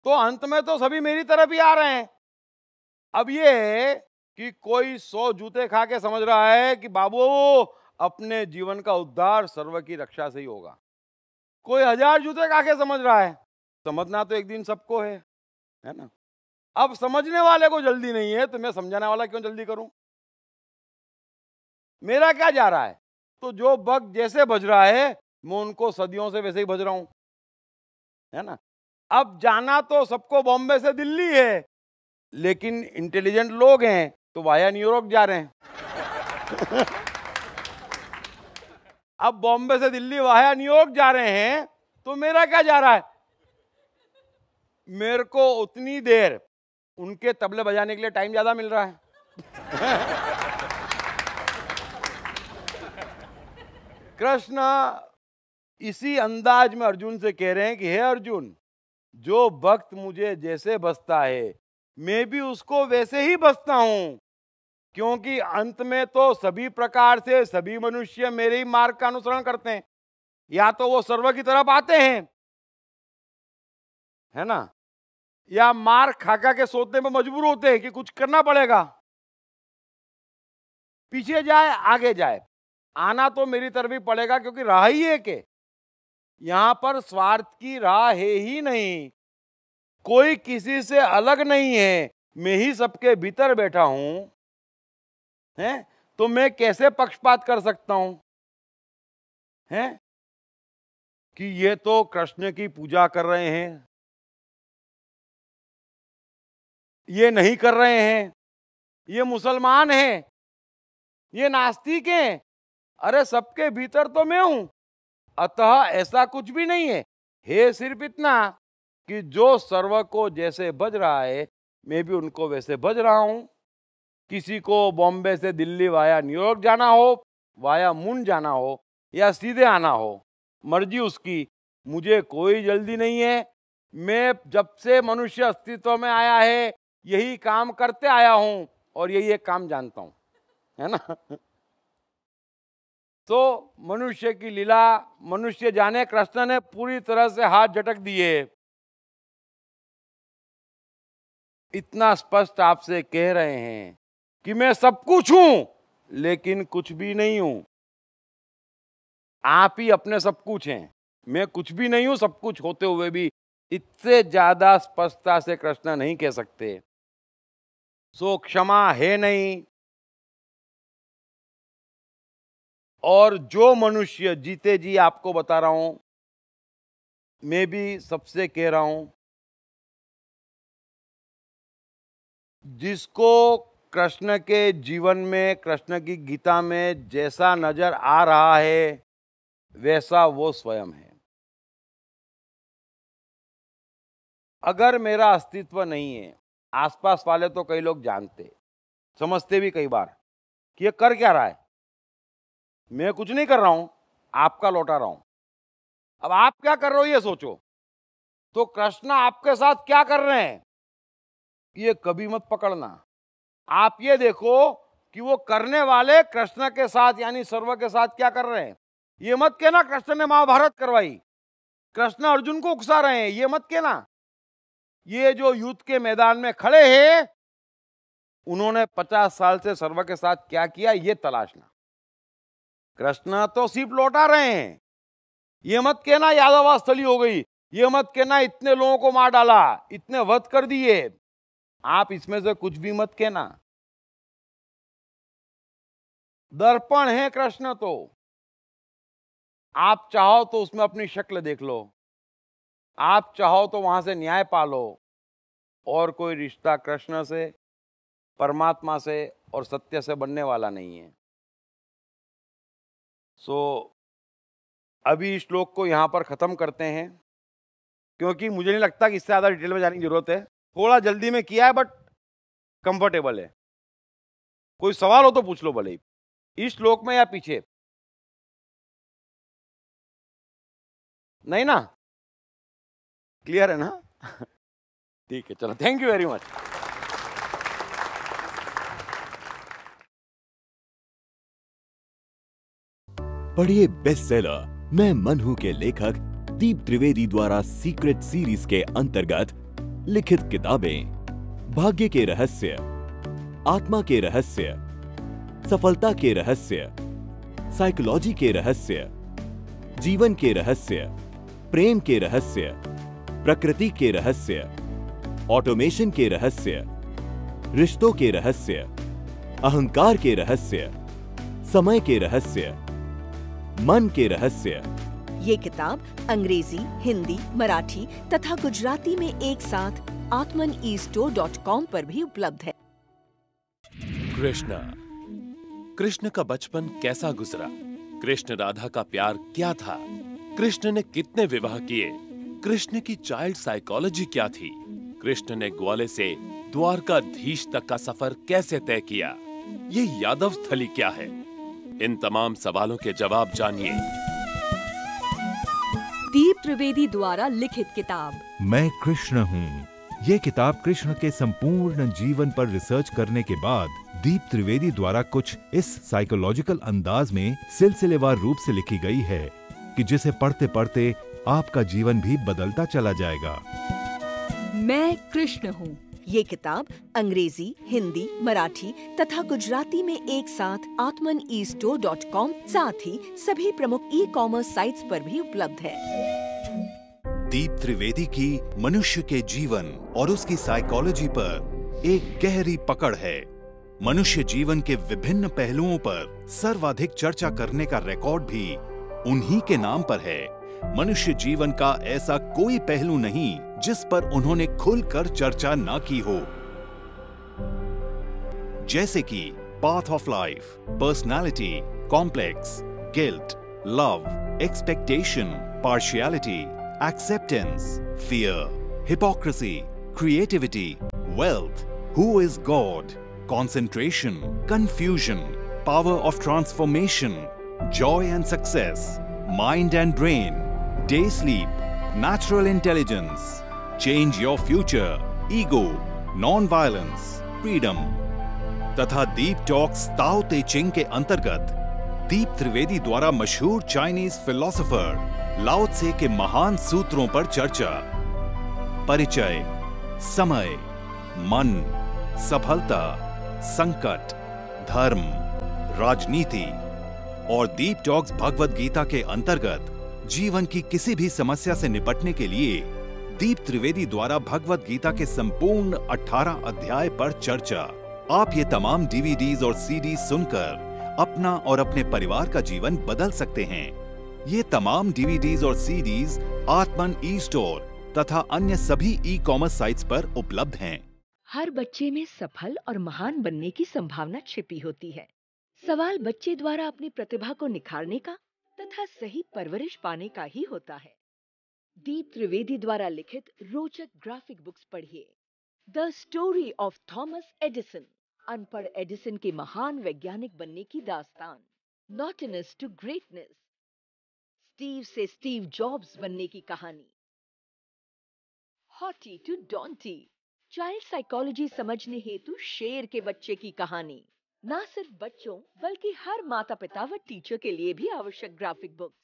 तो अंत में तो सभी मेरी तरफ ही आ रहे हैं। अब ये कि कोई 100 जूते खा के समझ रहा है कि बाबू अपने जीवन का उद्धार सर्व की रक्षा से ही होगा, कोई 1000 जूते खा के समझ रहा है। समझना तो एक दिन सबको है ना। अब समझने वाले को जल्दी नहीं है तो मैं समझाने वाला क्यों जल्दी करूं, मेरा क्या जा रहा है। तो जो बग जैसे बज रहा है मैं उनको सदियों से वैसे ही बज रहा हूं, है ना। अब जाना तो सबको बॉम्बे से दिल्ली है, लेकिन इंटेलिजेंट लोग हैं तो वाया न्यूयॉर्क जा रहे हैं। अब बॉम्बे से दिल्ली वाया न्यूयॉर्क जा रहे हैं तो मेरा क्या जा रहा है, मेरे को उतनी देर उनके तबले बजाने के लिए टाइम ज्यादा मिल रहा है। कृष्ण इसी अंदाज में अर्जुन से कह रहे हैं कि हे अर्जुन, जो भक्त मुझे जैसे बसता है मैं भी उसको वैसे ही बसता हूं, क्योंकि अंत में तो सभी प्रकार से सभी मनुष्य मेरे ही मार्ग का अनुसरण करते हैं। या तो वो सर्व की तरफ आते हैं, है ना, या मार खाका के सोचने में मजबूर होते हैं कि कुछ करना पड़ेगा, पीछे जाए आगे जाए, आना तो मेरी तरफ ही पड़ेगा, क्योंकि राह ही है कि यहां पर स्वार्थ की राह है ही नहीं, कोई किसी से अलग नहीं है, मैं ही सबके भीतर बैठा हूं, है, तो मैं कैसे पक्षपात कर सकता हूं, है कि ये तो कृष्ण की पूजा कर रहे हैं, ये नहीं कर रहे हैं, ये मुसलमान हैं, ये नास्तिक हैं, अरे सबके भीतर तो मैं हूं। अतः ऐसा कुछ भी नहीं है सिर्फ इतना कि जो सर्व को जैसे बज रहा है मैं भी उनको वैसे बज रहा हूं। किसी को बॉम्बे से दिल्ली वाया न्यूयॉर्क जाना हो, वाया मून जाना हो, या सीधे आना हो, मर्जी उसकी, मुझे कोई जल्दी नहीं है। मैं जब से मनुष्य अस्तित्व में आया है यही काम करते आया हूं और यही एक काम जानता हूं, है ना। तो मनुष्य की लीला मनुष्य जाने, कृष्ण ने पूरी तरह से हाथ झटक दिए। इतना स्पष्ट आपसे कह रहे हैं कि मैं सब कुछ हूं लेकिन कुछ भी नहीं हूं, आप ही अपने सब कुछ हैं, मैं कुछ भी नहीं हूं सब कुछ होते हुए भी। इससे ज्यादा स्पष्टता से कृष्ण नहीं कह सकते। सो क्षमा है नहीं, और जो मनुष्य जीते जी आपको बता रहा हूं, मैं भी सबसे कह रहा हूं, जिसको कृष्ण के जीवन में, कृष्ण की गीता में जैसा नजर आ रहा है वैसा वो स्वयं है। अगर मेरा अस्तित्व नहीं है आसपास वाले तो कई लोग जानते, समझते भी कई बार कि ये कर क्या रहा है। मैं कुछ नहीं कर रहा हूं, आपका लौटा रहा हूं। अब आप क्या कर रहे हो ये सोचो। तो कृष्ण आपके साथ क्या कर रहे हैं ये कभी मत पकड़ना। आप ये देखो कि वो करने वाले कृष्ण के साथ यानी सर्व के साथ क्या कर रहे हैं। ये मत कहना कृष्ण ने महाभारत करवाई, कृष्ण अर्जुन को उकसा रहे हैं, ये मत कहना। ये जो युद्ध के मैदान में खड़े हैं उन्होंने 50 साल से सर्व के साथ क्या किया ये तलाशना। कृष्ण तो सिर्फ लौटा रहे हैं। ये मत कहना यादवास्थली हो गई, ये मत कहना इतने लोगों को मार डाला, इतने वध कर दिए। आप इसमें से कुछ भी मत कहना। दर्पण है कृष्ण, तो आप चाहो तो उसमें अपनी शक्ल देख लो, आप चाहो तो वहां से न्याय पालो। और कोई रिश्ता कृष्ण से, परमात्मा से और सत्य से बनने वाला नहीं है। अभी इस श्लोक को यहां पर खत्म करते हैं, क्योंकि मुझे नहीं लगता कि इससे ज्यादा डिटेल में जाने की जरूरत है। थोड़ा जल्दी में किया है बट कंफर्टेबल है। कोई सवाल हो तो पूछ लो, भले ही इस श्लोक में या पीछे। नहीं ना, क्लियर है ना? ठीक है, चलो, थैंक यू वेरी मच। पढ़िए बेस्टसेलर मैं मन हूं के लेखक दीप त्रिवेदी द्वारा सीक्रेट सीरीज के अंतर्गत लिखित किताबें भाग्य के रहस्य, आत्मा के रहस्य, सफलता के रहस्य, साइकोलॉजी के रहस्य, जीवन के रहस्य, प्रेम के रहस्य, प्रकृति के रहस्य, ऑटोमेशन के रहस्य, रिश्तों के रहस्य, अहंकार के रहस्य, समय के रहस्य, मन के रहस्य। ये किताब अंग्रेजी, हिंदी, मराठी तथा गुजराती में एक साथ atmanestore.com पर भी उपलब्ध है। कृष्ण का बचपन कैसा गुजरा? कृष्ण राधा का प्यार क्या था? कृष्ण ने कितने विवाह किए? कृष्ण की चाइल्ड साइकोलॉजी क्या थी? कृष्ण ने ग्वाले से द्वारकाधीश तक का सफर कैसे तय किया? ये यादव स्थली क्या है? इन तमाम सवालों के जवाब जानिए। दीप त्रिवेदी द्वारा लिखित किताब मैं कृष्ण हूँ। ये किताब कृष्ण के संपूर्ण जीवन पर रिसर्च करने के बाद दीप त्रिवेदी द्वारा कुछ इस साइकोलॉजिकल अंदाज में सिलसिलेवार रूप से लिखी गई है कि जिसे पढ़ते पढ़ते आपका जीवन भी बदलता चला जाएगा। मैं कृष्ण हूँ। ये किताब अंग्रेजी, हिंदी, मराठी तथा गुजराती में एक साथ atmanestore.com साथ ही सभी प्रमुख ई-कॉमर्स साइट्स पर भी उपलब्ध है। दीप त्रिवेदी की मनुष्य के जीवन और उसकी साइकोलॉजी पर एक गहरी पकड़ है। मनुष्य जीवन के विभिन्न पहलुओं पर सर्वाधिक चर्चा करने का रिकॉर्ड भी उन्हीं के नाम पर है। मनुष्य जीवन का ऐसा कोई पहलू नहीं जिस पर उन्होंने खुलकर चर्चा ना की हो, जैसे कि path of life, personality, complex, guilt, love, expectation, partiality, acceptance, fear, hypocrisy, creativity, wealth, who is God, concentration, confusion, power of transformation, joy and success, mind and brain, day sleep, natural intelligence, change your future, ego, non-violence, freedom तथा दीप टॉक्स ताओ ते चिंग के अंतर्गत दीप त्रिवेदी द्वारा मशहूर चाइनीज फिलोसोफर लाओ त्से के महान सूत्रों पर चर्चा, परिचय, समय, मन, सफलता, संकट, धर्म, राजनीति और दीप टॉक्स भगवत गीता के अंतर्गत जीवन की किसी भी समस्या से निपटने के लिए दीप त्रिवेदी द्वारा भगवत गीता के संपूर्ण 18 अध्याय पर चर्चा। आप ये तमाम डीवीडीज और सीडी सुनकर अपना और अपने परिवार का जीवन बदल सकते हैं। ये तमाम डीवीडीज और सीडीज आत्मन ई स्टोर तथा अन्य सभी ई कॉमर्स साइट्स पर उपलब्ध हैं। हर बच्चे में सफल और महान बनने की संभावना छिपी होती है। सवाल बच्चे द्वारा अपनी प्रतिभा को निखारने का तथा सही परवरिश पाने का ही होता है। दीप त्रिवेदी द्वारा लिखित रोचक ग्राफिक बुक्स पढ़िए, the story of Thomas Edison, अनपढ़ एडिसन के महान वैज्ञानिक बनने की दास्तान। नॉटिनेस टू ग्रेटनेस, स्टीव से स्टीव जॉब्स बनने की कहानी। हॉटी टू डॉन्टी, चाइल्ड साइकोलॉजी समझने हेतु शेर के बच्चे की कहानी। ना सिर्फ बच्चों बल्कि हर माता पिता व टीचर के लिए भी आवश्यक ग्राफिक बुक्स,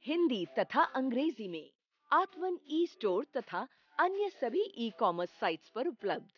हिंदी तथा अंग्रेजी में आत्मन ई स्टोर तथा अन्य सभी ई कॉमर्स साइट्स पर उपलब्ध।